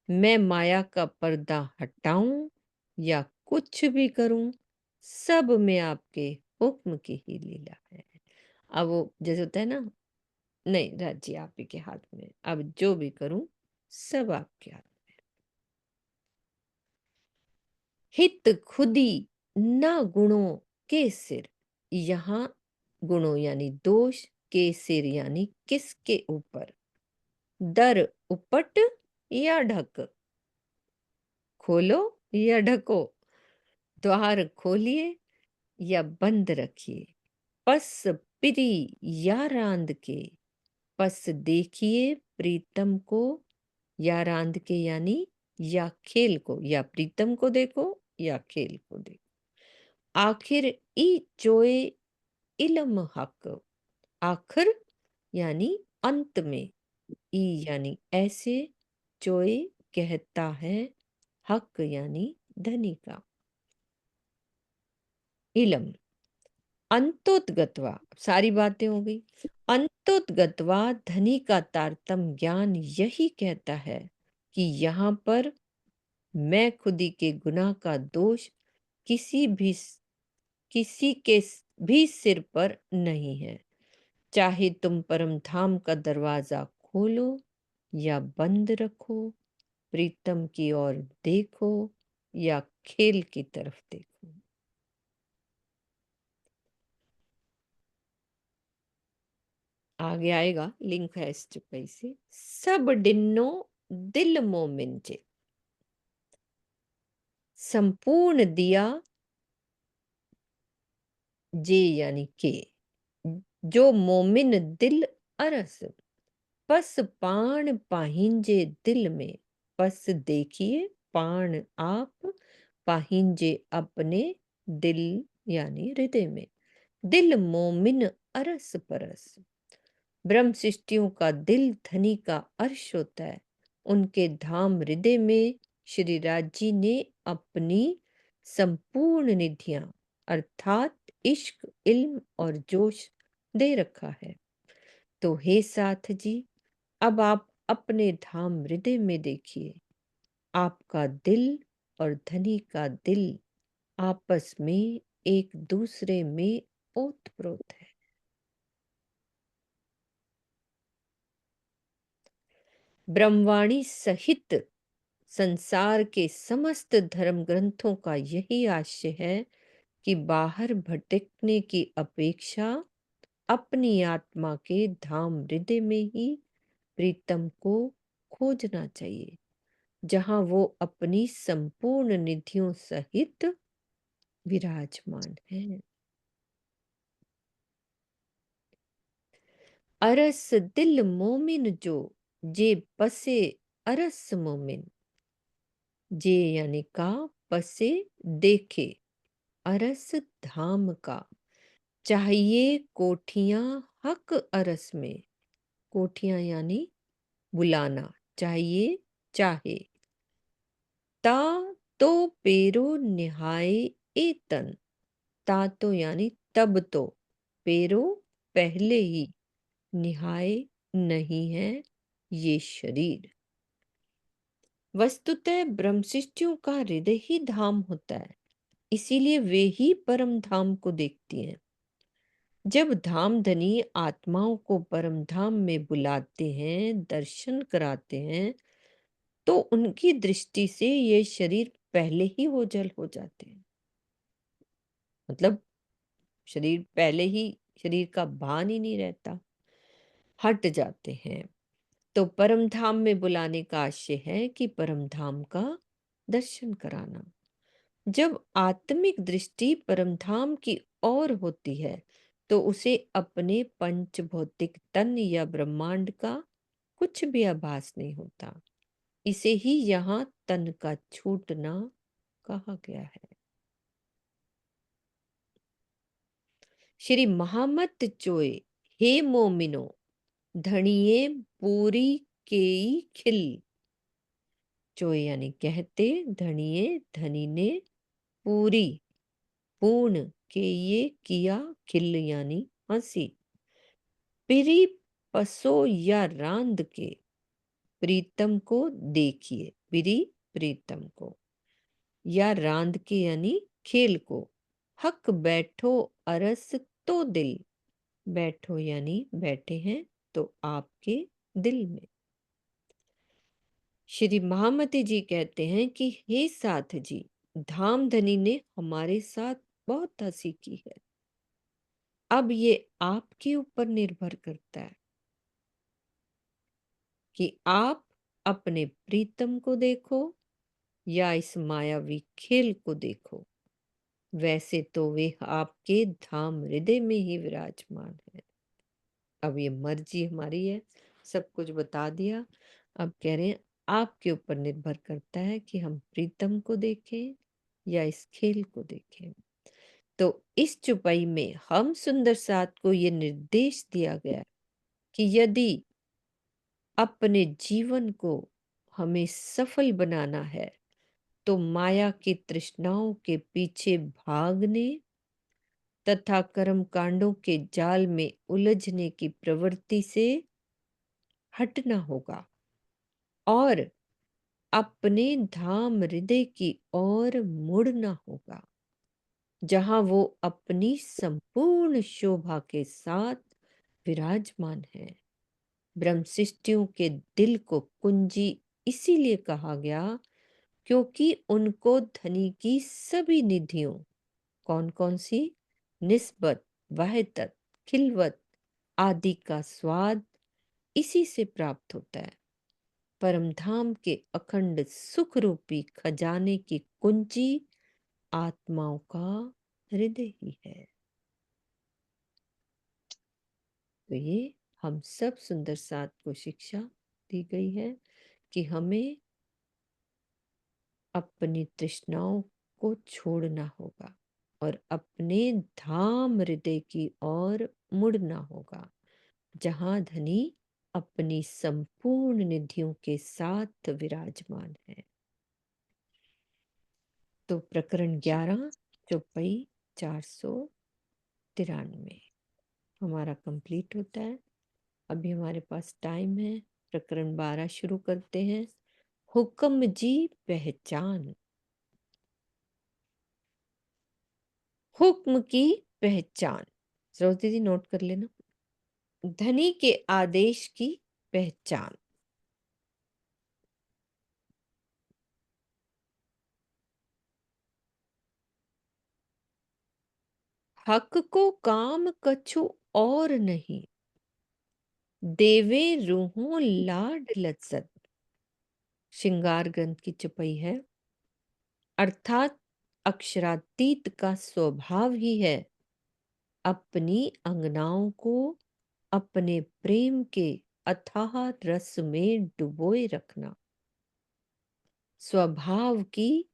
Speaker 2: मैं माया का पर्दा हटाऊं या कुछ भी करूं, सब में आपके हुक्म की ही लीला है। अब वो जैसे होता है ना, नहीं राज्य आप ही के हाथ में, अब जो भी करूं सब आपके हाथ। हित खुदी न गुणों के सिर, यहाँ गुणों यानी दोष, के सिर यानी किसके ऊपर। दर उपट या ढक, खोलो या ढको, द्वार खोलिए या बंद रखिए। पस पिरी या रांद के, पस देखिए प्रीतम को, या रांद के यानी या खेल को, या प्रीतम को देखो या खेल को देखो। आखिर ई चोए इलम हक, आखिर यानी अंत में, ई यानी ऐसे, चोए कहता है, हक यानी धनी का। इलम अंतोतगत्वा, सारी बातें हो गई। अंतोतगत्वा धनी का तारतम ज्ञान यही कहता है कि यहाँ पर मैं खुदी के गुनाह का दोष किसी के भी सिर पर नहीं है। चाहे तुम परम धाम का दरवाजा खोलो या बंद रखो, प्रीतम की ओर देखो या खेल की तरफ देखो। आगे आएगा, लिंक है इस चुपई से। सब डिन्नो दिल मोमिन जे, संपूर्ण दिया, जे यानी के, जो मोमिन दिल अरस, पस पाण पाहिंजे दिल में, पस देखिए, पाण आप, पाहिंजे अपने, दिल यानी हृदय में। दिल मोमिन अरस परस, ब्रह्म सृष्टियों का दिल धनी का अर्श होता है। उनके धाम हृदय में श्री राज जी ने अपनी संपूर्ण निधियां अर्थात इश्क, इल्म और जोश दे रखा है। तो हे साथ जी, अब आप अपने धाम हृदय में देखिए, आपका दिल और धनी का दिल आपस में एक दूसरे में ओतप्रोत है। ब्रह्मवाणी सहित संसार के समस्त धर्म ग्रंथों का यही आशय है कि बाहर भटकने की अपेक्षा अपनी आत्मा के धाम हृदय में ही प्रीतम को खोजना चाहिए, जहां वो अपनी संपूर्ण निधियों सहित विराजमान है। अरस दिल मोमिन जो, जे बसे अरस मोमिन, जे यानी का, बसे देखे, अरस धाम का। चाहिए कोठियां हक अरस में, कोठियां यानी बुलाना, चाहिए चाहे। ता तो पेरो निहाय एतन, ता तो यानी तब तो, पेरो पहले ही, निहाय नहीं है ये शरीर। वस्तुतः ब्रह्मशिष्टियों का हृदय ही धाम होता है, इसीलिए वे ही परम धाम को देखती हैं। जब धामधनी आत्माओं को परम धाम में बुलाते हैं, दर्शन कराते हैं, तो उनकी दृष्टि से ये शरीर पहले ही ओझल हो जाते हैं। मतलब शरीर पहले ही, शरीर का भान ही नहीं रहता, हट जाते हैं। तो परम धाम में बुलाने का आशय है कि परम धाम का दर्शन कराना। जब आत्मिक दृष्टि परम धाम की ओर होती है, तो उसे अपने पंच भौतिक तन या ब्रह्मांड का कुछ भी आभास नहीं होता। इसे ही यहाँ तन का छूटना कहा गया है। श्री महामत चोए, हे मोमिनो, धनिये पूरी केई खिल। चोए यानी कहते, धनिये धनी ने, पूरी पूर्ण के ये किया, खिल यानी हंसी। पिरी पसो या रांद के, प्रीतम को देखिए। पिरी प्रीतम को, या रांद के यानी खेल को। हक बैठो अरस तो दिल, बैठो यानी बैठे हैं तो आपके दिल में। श्री महामती जी कहते हैं कि हे साथ जी, धामधनी ने हमारे साथ बहुत हंसी की है। अब ये आपके ऊपर निर्भर करता है कि आप अपने प्रीतम को देखो या इस मायावी खेल को देखो। वैसे तो वे आपके धाम हृदय में ही विराजमान है। अब ये मर्जी हमारी है, सब कुछ बता दिया। अब कह रहे हैं आपके ऊपर निर्भर करता है कि हम प्रीतम को देखें या इस खेल को देखें। तो इस चुपाई में हम सुंदर साथ को ये निर्देश दिया गया कि यदि अपने जीवन को हमें सफल बनाना है, तो माया की तृष्णाओं के पीछे भागने तथा कर्म कांडों के जाल में उलझने की प्रवृत्ति से हटना होगा और अपने धाम हृदय की ओर मुड़ना होगा, जहां वो अपनी संपूर्ण शोभा के साथ विराजमान है। ब्रह्मशिष्टियों के दिल को कुंजी इसीलिए कहा गया क्योंकि उनको धनी की सभी निधियों, कौन कौन सी, निस्बत, वाहिदत, खिलवत आदि का स्वाद इसी से प्राप्त होता है। परमधाम के अखंड सुख रूपी खजाने की कुंजी आत्माओं का हृदय ही है। तो ये हम सब सुंदर साथ को शिक्षा दी गई है कि हमें अपनी तृष्णाओं को छोड़ना होगा और अपने धाम हृदय की ओर मुड़ना होगा, जहां धनी अपनी संपूर्ण निधियों के साथ विराजमान है। तो प्रकरण 11 चौपाई 493 हमारा कंप्लीट होता है। अभी हमारे पास टाइम है, प्रकरण 12 शुरू करते हैं। हुक्म जी पहचान। हुक्म की पहचान, सरोज दीदी नोट कर लेना। धनी के आदेश की पहचान। हक को काम कछु और नहीं, देवे रूहों लाड लज्जत। श्रृंगार ग्रंथ की चौपाई है। अर्थात अक्षरातीत का स्वभाव ही है अपनी अंगनाओं को अपने प्रेम के अथाह रस में डुबोए रखना। स्वभाव की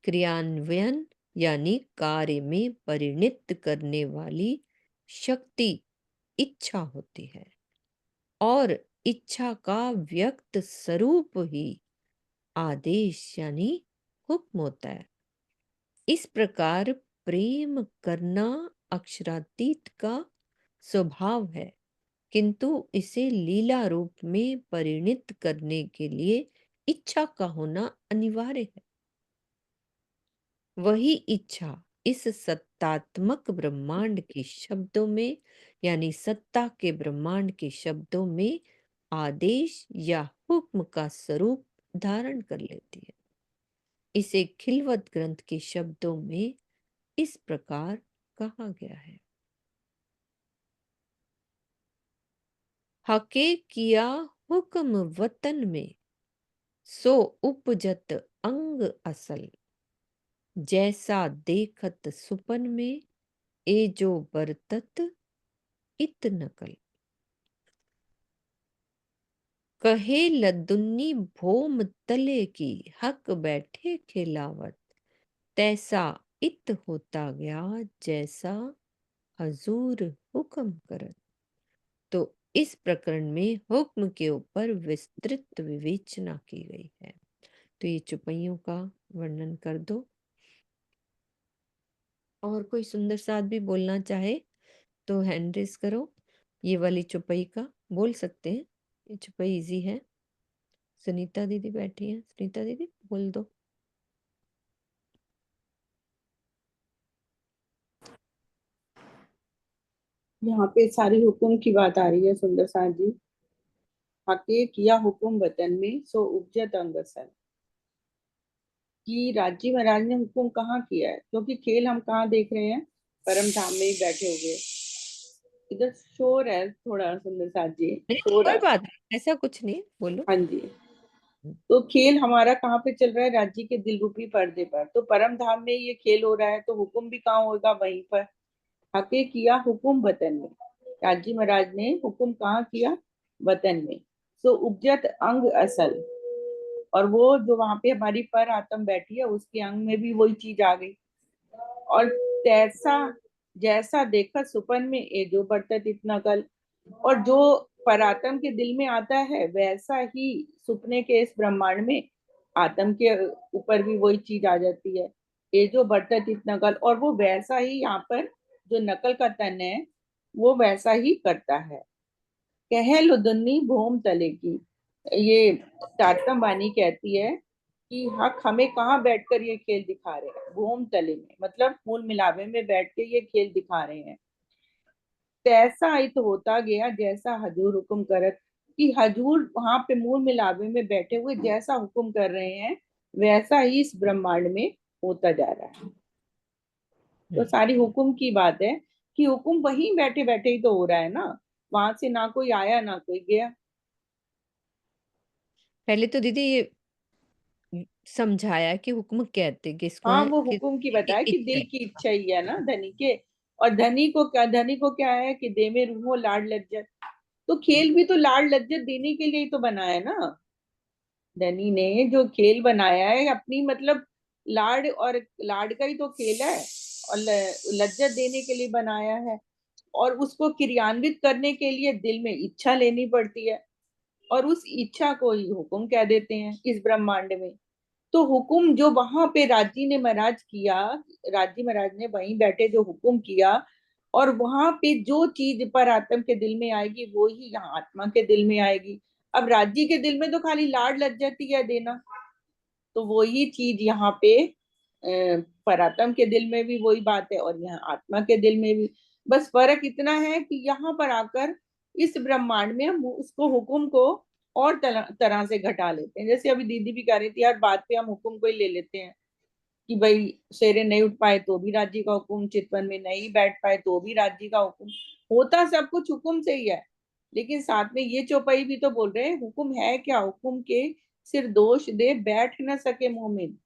Speaker 2: क्रियान्वयन यानी कार्य में परिणित करने वाली शक्ति इच्छा होती है और इच्छा का व्यक्त स्वरूप ही आदेश यानी हुक्म होता है। इस प्रकार प्रेम करना अक्षरातीत का स्वभाव है, किंतु इसे लीला रूप में परिणित करने के लिए इच्छा का होना अनिवार्य है। वही इच्छा इस सत्तात्मक ब्रह्मांड के शब्दों में यानी सत्ता के ब्रह्मांड के शब्दों में आदेश या हुक्म का स्वरूप धारण कर लेती है। इसे खिलवत ग्रंथ के शब्दों में इस प्रकार कहा गया है। हके किया हुक्म वतन में, सो उपजत अंग असल। जैसा देखत सुपन में, ए जो बरतत इत नकल। कहे लदुन्नी भोम तले की, हक बैठे खिलावत। तैसा इत होता गया, जैसा हजूर हुक्म करत। तो इस प्रकरण में हुक्म के ऊपर विस्तृत विवेचना की गई है। तो ये चौपाइयों का वर्णन कर दो। और कोई सुंदर साथ भी बोलना चाहे तो हैंड रेस करो। ये वाली चौपाई का बोल सकते हैं, ये चौपाई इजी है। सुनीता दीदी बैठी है, सुनीता दीदी बोल दो।
Speaker 4: यहाँ पे सारी हुक्म की बात आ रही है सुंदर साथ जी। हके किया हुक्म वतन में, सो उपजत अंग असल। कि राजी महाराज ने हुक्म कहाँ किया है, क्योंकि खेल हम कहाँ देख रहे हैं, परम धाम में ही बैठे हुए। इधर शोर है थोड़ा सुंदर साथ जी,
Speaker 2: नहीं
Speaker 4: शोर
Speaker 2: कोई
Speaker 4: है।
Speaker 2: बात नहीं, ऐसा कुछ नहीं, बोलो।
Speaker 4: हाँ जी। तो खेल हमारा कहाँ पे चल रहा है, राज्य के दिल रूपी पर्दे पर। तो परम धाम में ये खेल हो रहा है, तो हुक्म भी कहाँ होगा, वहीं पर। हके किया हुक्म वतन में, राजी महाराज ने हुक्म कहाँ किया, वतन में। सो उपजत अंग असल, और वो जो वहां पे हमारी पर आत्म बैठी है, उसके अंग में भी वही चीज आ गई। और तैसा जैसा देखा सुपन में, ए जो बरतत इतना कल। और जो परात्म के दिल में आता है, वैसा ही सुपने के इस ब्रह्मांड में आत्म के ऊपर भी वही चीज आ जाती है, ये जो बरतत इतना कल। और वो वैसा ही यहाँ पर जो नकल का तन है, वो वैसा ही करता है। कह लुदन्नी भोम तले की, ये तारतम वाणी कहती है कि हक हमें कहाँ बैठकर ये खेल दिखा रहे हैं, भूम तले में, मतलब मूल मिलावे में बैठ के ये खेल दिखा रहे हैं। तैसा हित होता गया, जैसा हजूर हुक्म करत। कि हजूर वहां पे मूल मिलावे में बैठे हुए जैसा हुक्म कर रहे हैं, वैसा ही इस ब्रह्मांड में होता जा रहा है। तो सारी हुक्म की बात है कि हुक्म वहीं बैठे बैठे ही तो हो रहा है ना, वहां से ना कोई आया ना कोई गया।
Speaker 2: पहले तो दीदी ये समझाया कि हुक्म कहते किसको
Speaker 4: हाँ,
Speaker 2: है,
Speaker 4: वो
Speaker 2: कि
Speaker 4: हुक्म की
Speaker 2: की
Speaker 4: बताया कि
Speaker 2: इच्छा
Speaker 4: दिल
Speaker 2: है।
Speaker 4: की इच्छा ही है ना धनी के। और धनी को क्या है कि दे में रूहो लाड लज्जत। तो खेल भी तो लाड लज्जत देने के लिए ही तो बना है ना। धनी ने जो खेल बनाया है अपनी, मतलब लाड, और लाड का ही तो खेल है, और लज्जत देने के लिए बनाया है। और उसको क्रियान्वित करने के लिए दिल में इच्छा लेनी पड़ती है, और उस इच्छा को ही हुक्म कह देते हैं इस ब्रह्मांड में। तो हुक्म जो वहां पे राजी ने महाराज किया, राजी महाराज ने वहीं बैठे जो हुक्म किया, और वहां पे जो चीज पर आत्म के दिल में आएगी, वो ही यहाँ आत्मा के दिल में आएगी। अब राजी के दिल में तो खाली लाड लज्जत ही है देना, तो वही चीज यहाँ पे परात्म के दिल में भी वही बात है, और यहाँ आत्मा के दिल में भी। बस फर्क इतना है कि यहाँ पर आकर इस ब्रह्मांड में हम उसको हुक्म को और तरह से घटा लेते हैं। जैसे अभी दीदी भी कह रही थी, हर बात पे हम हुक्म को ही ले लेते हैं कि भाई शेरे नहीं उठ पाए तो भी राज्य का हुक्म, चितवन में नहीं बैठ पाए तो भी राज्य का हुक्म। होता सब कुछ हुक्म से ही है। लेकिन साथ में ये चौपाई भी तो बोल रहे हैं, हुक्म है क्या, हुक्म के सिर दोष दे बैठ न सके मोमिन।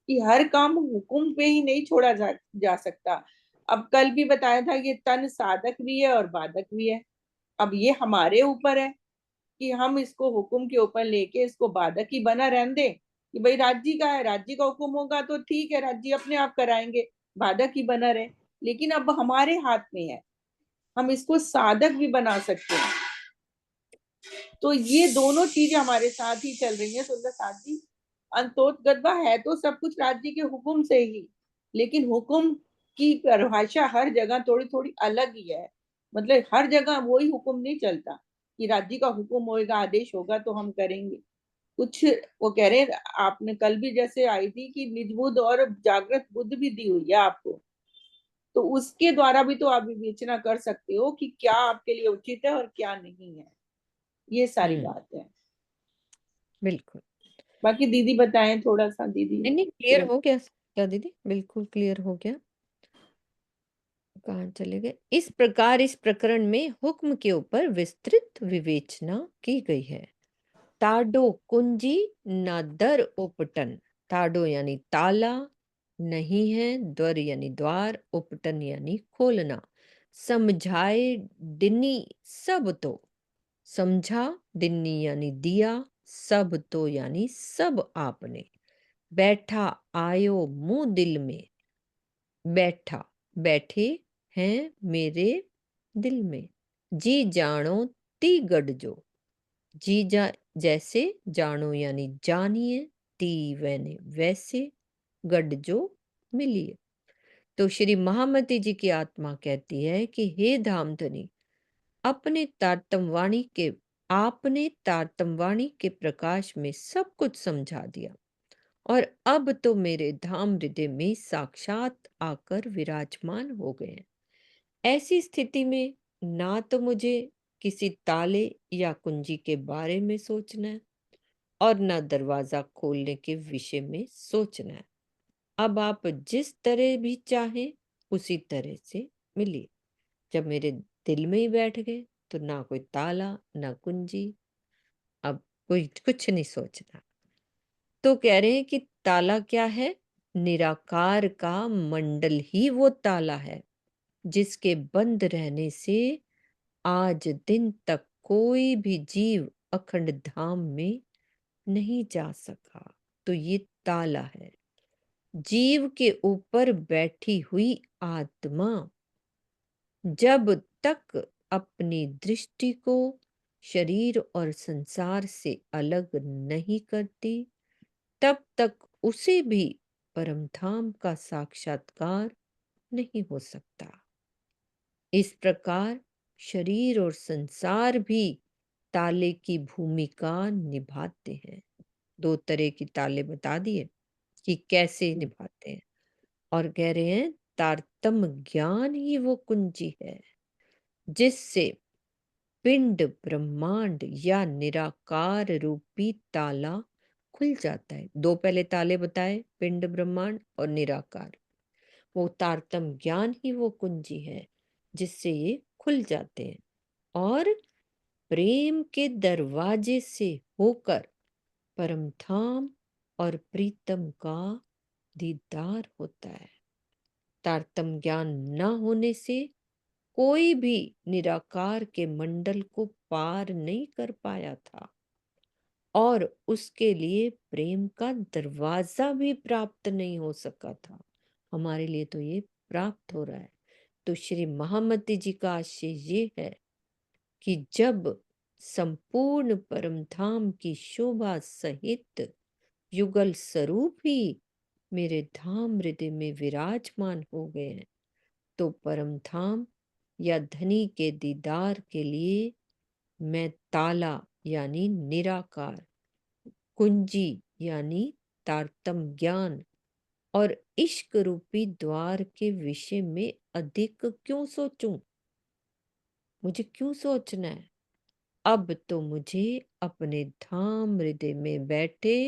Speaker 4: कि हर काम हुक्म पे ही नहीं छोड़ा जा सकता। अब कल भी बताया था, ये तन साधक भी है और बाधक भी है। अब ये हमारे ऊपर है कि हम इसको हुक्म के ऊपर लेके इसको बाधक ही बना रहने दें, कि भाई राज्य का है, राज्य का हुक्म होगा तो ठीक है, राज्य अपने आप कराएंगे, बाधक ही बना रहे। लेकिन अब हमारे हाथ में है, हम इसको साधक भी बना सकते हैं। तो ये दोनों चीजें हमारे साथ ही चल रही है सुंदर साथ जी। अंतोतगत है तो सब कुछ राज्य के हुक्म से ही, लेकिन हुक्म की परिभाषा हर जगह थोड़ी थोड़ी अलग ही है। मतलब हर जगह वही हुक्म नहीं चलता कि राज्य का हुक्म होगा, आदेश होगा तो हम करेंगे कुछ। वो कह रहे हैं, आपने कल भी जैसे आई थी कि निज बुद्ध और जागृत बुद्ध भी दी हुई है आपको। तो उसके द्वारा भी तो आप विवेचना कर सकते हो कि क्या आपके लिए उचित है और क्या नहीं है। ये सारी बात है।
Speaker 2: बिल्कुल।
Speaker 4: बाकी दीदी बताएं थोड़ा सा, दीदी।
Speaker 2: नहीं नहीं, क्लियर हो गया क्या दीदी? बिल्कुल क्लियर हो गया। कहाँ चले गए? इस प्रकार इस प्रकरण में हुक्म के ऊपर विस्तृत विवेचना की गई है। ताडो कुंजी न दर उपटन। ताडो यानी ताला नहीं है, द्वार यानी द्वार, उपटन यानी खोलना। समझाए दिनी सब तो। समझा दिन्नी यानी दिया, सब तो यानी सब आपने। बैठा आयो मुंह दिल में। बैठा बैठे हैं मेरे दिल में। जी जानो ती गढ़ जो। जी जा जैसे, जानो यानी जानिए, ती वैने वैसे, गढ़ जो मिलिए। तो श्री महामती जी की आत्मा कहती है कि हे धामधनी, अपने तारतमवाणी के आपने तारतमवाणी के प्रकाश में सब कुछ समझा दिया और अब तो मेरे धाम हृदय में साक्षात आकर विराजमान हो गए हैं। ऐसी स्थिति में ना तो मुझे किसी ताले या कुंजी के बारे में सोचना है और ना दरवाजा खोलने के विषय में सोचना है। अब आप जिस तरह भी चाहें उसी तरह से मिलिए। जब मेरे दिल में ही बैठ गए तो ना कोई ताला ना कुंजी, अब कोई कुछ नहीं सोचना। तो कह रहे हैं कि ताला क्या है? निराकार का मंडल ही वो ताला है जिसके बंद रहने से आज दिन तक कोई भी जीव अखंड धाम में नहीं जा सका। तो ये ताला है। जीव के ऊपर बैठी हुई आत्मा जब तक अपनी दृष्टि को शरीर और संसार से अलग नहीं करती, तब तक उसे भी परमधाम का साक्षात्कार नहीं हो सकता। इस प्रकार शरीर और संसार भी ताले की भूमिका निभाते हैं। दो तरह की ताले बता दिए कि कैसे निभाते हैं, और कह रहे हैं तारतम ज्ञान ही वो कुंजी है जिससे पिंड ब्रह्मांड या निराकार रूपी ताला खुल जाता है। दो पहले ताले बताए, पिंड ब्रह्मांड और निराकार। वो तारतम ज्ञान ही वो कुंजी है जिससे ये खुल जाते हैं और प्रेम के दरवाजे से होकर परमधाम और प्रीतम का दीदार होता है। तारतम ज्ञान न होने से कोई भी निराकार के मंडल को पार नहीं कर पाया था और उसके लिए प्रेम का दरवाजा भी प्राप्त नहीं हो सका था। हमारे लिए तो ये प्राप्त हो रहा है। तो श्री महामती जी का आशय ये है कि जब संपूर्ण परमधाम की शोभा सहित युगल स्वरूप ही मेरे धाम हृदय में विराजमान हो गए हैं, तो परमधाम या धनी के दीदार के लिए मैं ताला यानी निराकार, कुंजी यानी तारतम ज्ञान और इश्क रूपी द्वार के विषय में अधिक क्यों सोचूं? मुझे क्यों सोचना है? अब तो मुझे अपने धाम हृदय में बैठे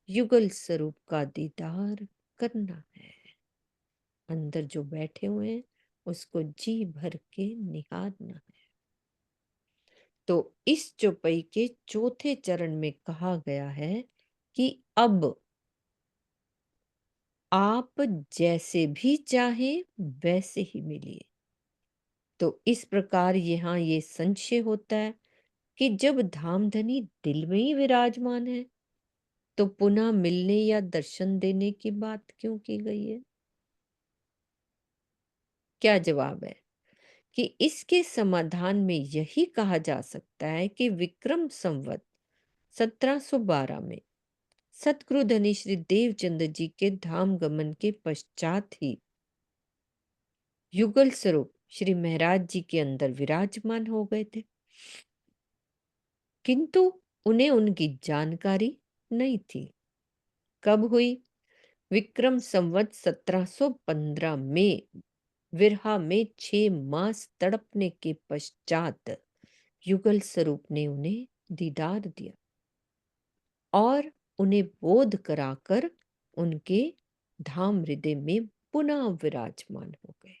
Speaker 2: युगल स्वरूप का दीदार करना है। अंदर जो बैठे हुए हैं उसको जी भर के निहारना है। तो इस चौपाई के चौथे चरण में कहा गया है कि अब आप जैसे भी चाहें वैसे ही मिलिए। तो इस प्रकार यहाँ ये संशय होता है कि जब धामधनी दिल में ही विराजमान है तो पुनः मिलने या दर्शन देने की बात क्यों की गई है? क्या जवाब है कि इसके समाधान में यही कहा जा सकता है कि विक्रम संवत 1712 में सतगुरु धनी श्री देवचंद्र जी के धाम गमन के पश्चात ही युगल स्वरूप श्री महाराज जी के अंदर विराजमान हो गए थे, किंतु उन्हें उनकी जानकारी नहीं थी। कब हुई? विक्रम संवत 1715 में विरहा में 6 मास तड़पने के पश्चात युगल स्वरूप ने उन्हें दीदार दिया और उन्हें बोध कराकर उनके धाम हृदय में पुनः विराजमान हो गए।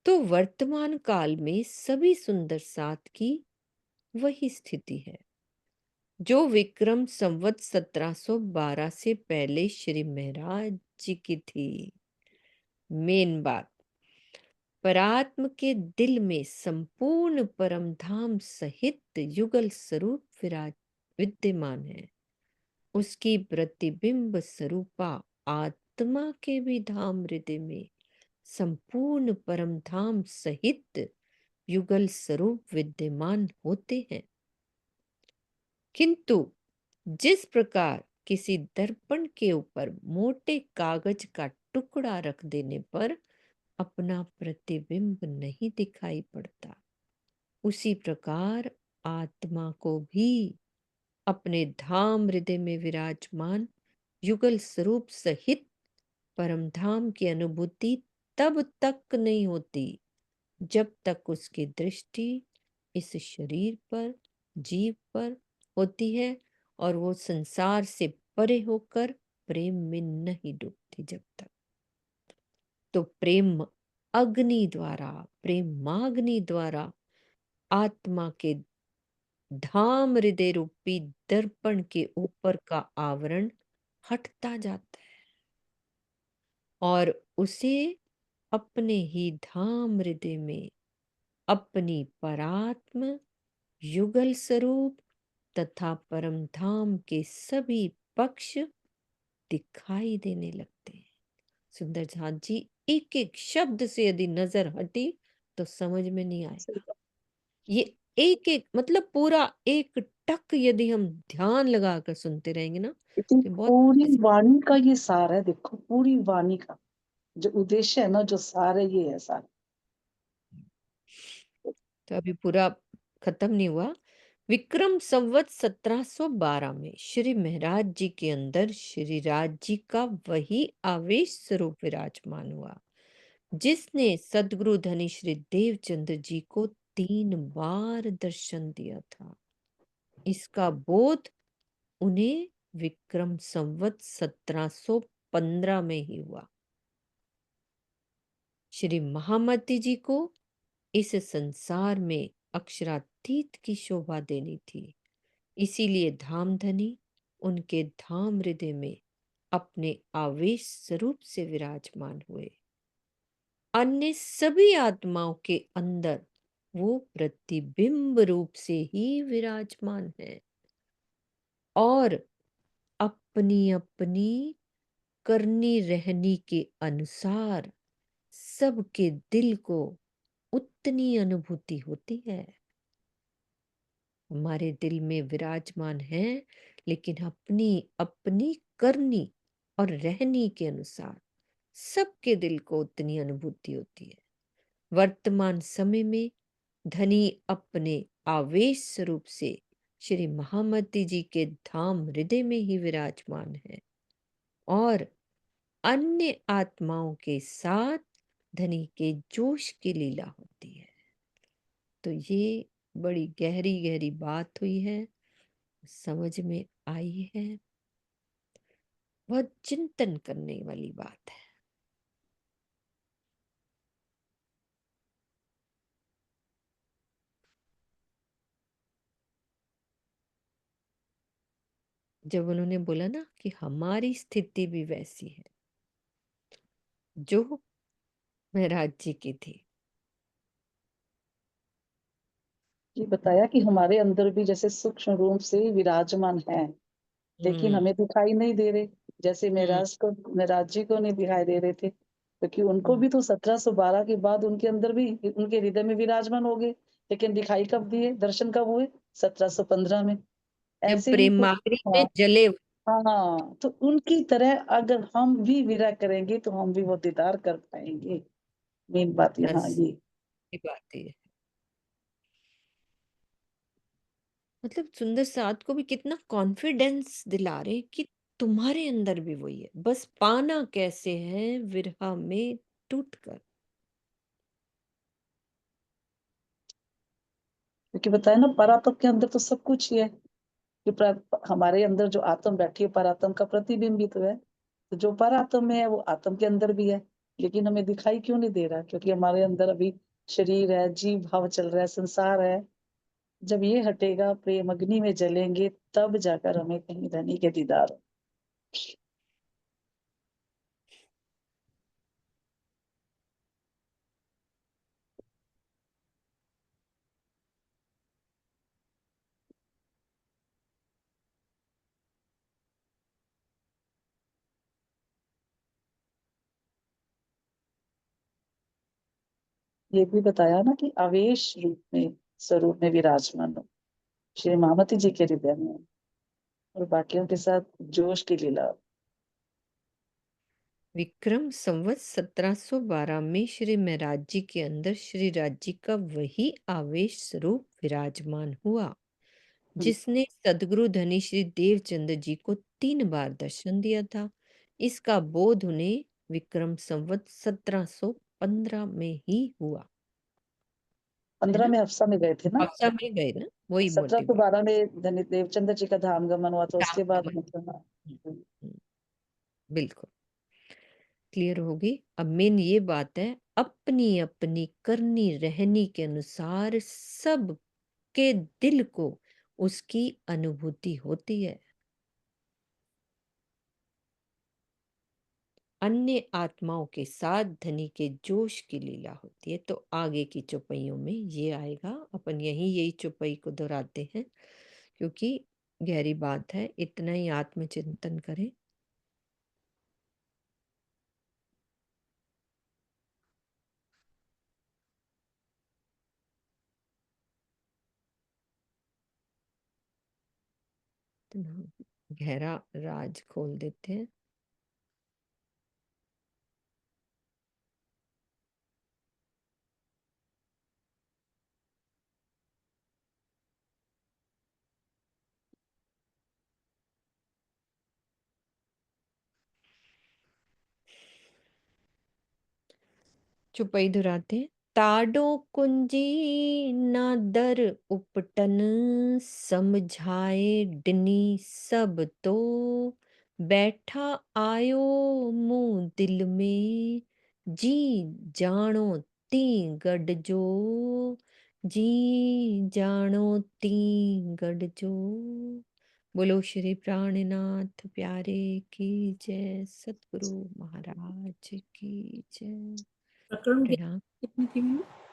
Speaker 2: तो वर्तमान काल में सभी सुंदर सात की वही स्थिति है जो विक्रम संवत 1712 से पहले श्री महाराज जी की थी। मेन बात, परात्म के दिल में संपूर्ण परम धाम सहित युगल स्वरूप विद्यमान है। उसकी प्रतिबिंब स्वरूपा आत्मा के भी धाम हृदय में संपूर्ण परम धाम सहित युगल स्वरूप विद्यमान होते हैं। किंतु जिस प्रकार किसी दर्पण के ऊपर मोटे कागज का टुकड़ा रख देने पर अपना प्रतिबिंब नहीं दिखाई पड़ता, उसी प्रकार आत्मा को भी अपने धाम हृदय में विराजमान युगल स्वरूप सहित परम धाम की अनुभूति तब तक नहीं होती जब तक उसकी दृष्टि इस शरीर पर, जीव पर होती है और वो संसार से परे होकर प्रेम में नहीं डूबती जब तक। तो प्रेम अग्नि द्वारा, प्रेमाग्नि द्वारा आत्मा के धाम हृदय रूपी दर्पण के ऊपर का आवरण हटता जाता है और उसे अपने ही धाम हृदय में अपनी परात्म युगल स्वरूप तथा परम धाम के सभी पक्ष दिखाई देने लगते हैं। सुंदर झांझ जी एक एक शब्द से यदि नजर हटी तो समझ में नहीं आएगा।
Speaker 3: सही बात।
Speaker 2: ये एक एक मतलब पूरा एक टक यदि हम ध्यान लगाकर सुनते रहेंगे ना
Speaker 3: इतनी
Speaker 2: तो बहुत
Speaker 3: पूरी
Speaker 2: अच्छे से
Speaker 3: वाणी का ये सार है, देखो पूरी वाणी का जो उद्देश्य है ना, जो सार है ये है सार।
Speaker 2: तो अभी पूरा खत्म नहीं हुआ। विक्रम संवत 1712 में श्री महाराज जी के अंदर श्री राज जी का वही आवेश स्वरूप विराजमान हुआ जिसने सदगुरु धनी श्री देवचंद्र जी को 3 बार दर्शन दिया था। इसका बोध उन्हें विक्रम संवत 1715 में ही हुआ। श्री महामती जी को इस संसार में अक्षरातीत की शोभा देनी थी, इसीलिए धामधनी उनके धाम हृदय में अपने आवेश स्वरूप से विराजमान हुए। अन्य सभी आत्माओं के अंदर वो प्रतिबिंब रूप से ही विराजमान है और अपनी अपनी करनी रहनी के अनुसार सबके दिल को उतनी अनुभूति होती है। हमारे दिल में विराजमान है लेकिन अपनी अपनी करनी और रहनी के अनुसार सबके दिल को उतनी अनुभूति होती है। वर्तमान समय में धनी अपने आवेश स्वरूप से श्री महामती जी के धाम हृदय में ही विराजमान है और अन्य आत्माओं के साथ धनी के जोश की लीला होती है। तो ये बड़ी गहरी गहरी बात हुई है, समझ में आई है, बहुत चिंतन करने वाली बात है। जब उन्होंने बोला ना कि हमारी स्थिति भी वैसी है जो महाराज जी की थी,
Speaker 3: ये बताया कि हमारे अंदर भी जैसे सूक्ष्म रूप से विराजमान है, लेकिन हमें दिखाई नहीं दे रहे। जैसे महाराज जी को नहीं दिखाई दे रहे थे, क्योंकि उनको भी तो 1712 के बाद उनके अंदर भी उनके हृदय में विराजमान हो गए, लेकिन दिखाई कब दिए, दर्शन कब हुए, 1715 में।
Speaker 2: जब
Speaker 3: ऐसे ही तो
Speaker 2: प्रेमाग्नि में
Speaker 3: हाँ,
Speaker 2: जले हुए।
Speaker 3: हाँ, तो उनकी तरह अगर हम भी विरह करेंगे तो हम भी वो दीदार कर पाएंगे। मेन बात यहाँ
Speaker 2: बस
Speaker 3: ये।
Speaker 2: ये बात है। मतलब सुंदर साथ को भी कितना कॉन्फिडेंस दिला रहे कि तुम्हारे अंदर भी वही है, बस पाना कैसे है विरहा में टूटकर।
Speaker 3: क्योंकि बताया ना परात्म के अंदर तो सब कुछ ही है कि हमारे अंदर जो आत्म बैठी है परात्म का प्रतिबिंब ही तो है। तो जो परात्म में है वो आत्म के अंदर भी है, लेकिन हमें दिखाई क्यों नहीं दे रहा? क्योंकि हमारे अंदर अभी शरीर है, जीव भाव चल रहा है, संसार है। जब ये हटेगा, प्रेम अग्नि में जलेंगे, तब जाकर हमें कहीं धनी के दीदार हो। ये भी बताया ना कि आवेश रूप में स्वरूप में विराजमान हो, श्री महामती जी के हृदय में हो, और बाकियों के साथ जोश की लीला हो।
Speaker 2: विक्रम संवत 1712 में श्री महराज जी के अंदर श्री राज जी का वही आवेश स्वरूप विराजमान हुआ जिसने सदगुरु धनी श्री देवचंद्र जी को 3 बार दर्शन दिया था। इसका बोध उन्हें विक्रम संवत 1715 में ही हुआ, है
Speaker 3: 15
Speaker 2: ना?
Speaker 3: में हफ्सा में गए थे ना,
Speaker 2: हफ्सा में गए ना, वही मोटी बात।
Speaker 3: 1712 में धनी देवचंद्र जी का धाम गमन हुआ था, उसके बाद
Speaker 2: रामगमन।
Speaker 3: मतलब
Speaker 2: हम्म, बिल्कुल क्लियर होगी। अब मेन ये बात है, अपनी अपनी करनी रहनी के अनुसार सब के दिल को उसकी अनुभूति होती है। अन्य आत्माओं के साथ धनी के जोश की लीला होती है। तो आगे की चौपाइयों में ये आएगा, अपन यही चौपाई को दोहराते हैं क्योंकि गहरी बात है। इतना ही आत्मचिंतन करें। इतना गहरा राज खोल देते हैं। चौपाई दोहराते हैं। ताडो कुंजी ना दर उपटन, समझाए डिनी सब तो, बैठा आयो मुंह दिल में, जी जानो ती गढ़ जो, जी जानो ती गढ़ जो। बोलो श्री प्राणनाथ प्यारे की जय, सतगुरु महाराज की जय।
Speaker 5: प्रकरण
Speaker 2: प्रणाम।
Speaker 5: कितनी थी मैंने?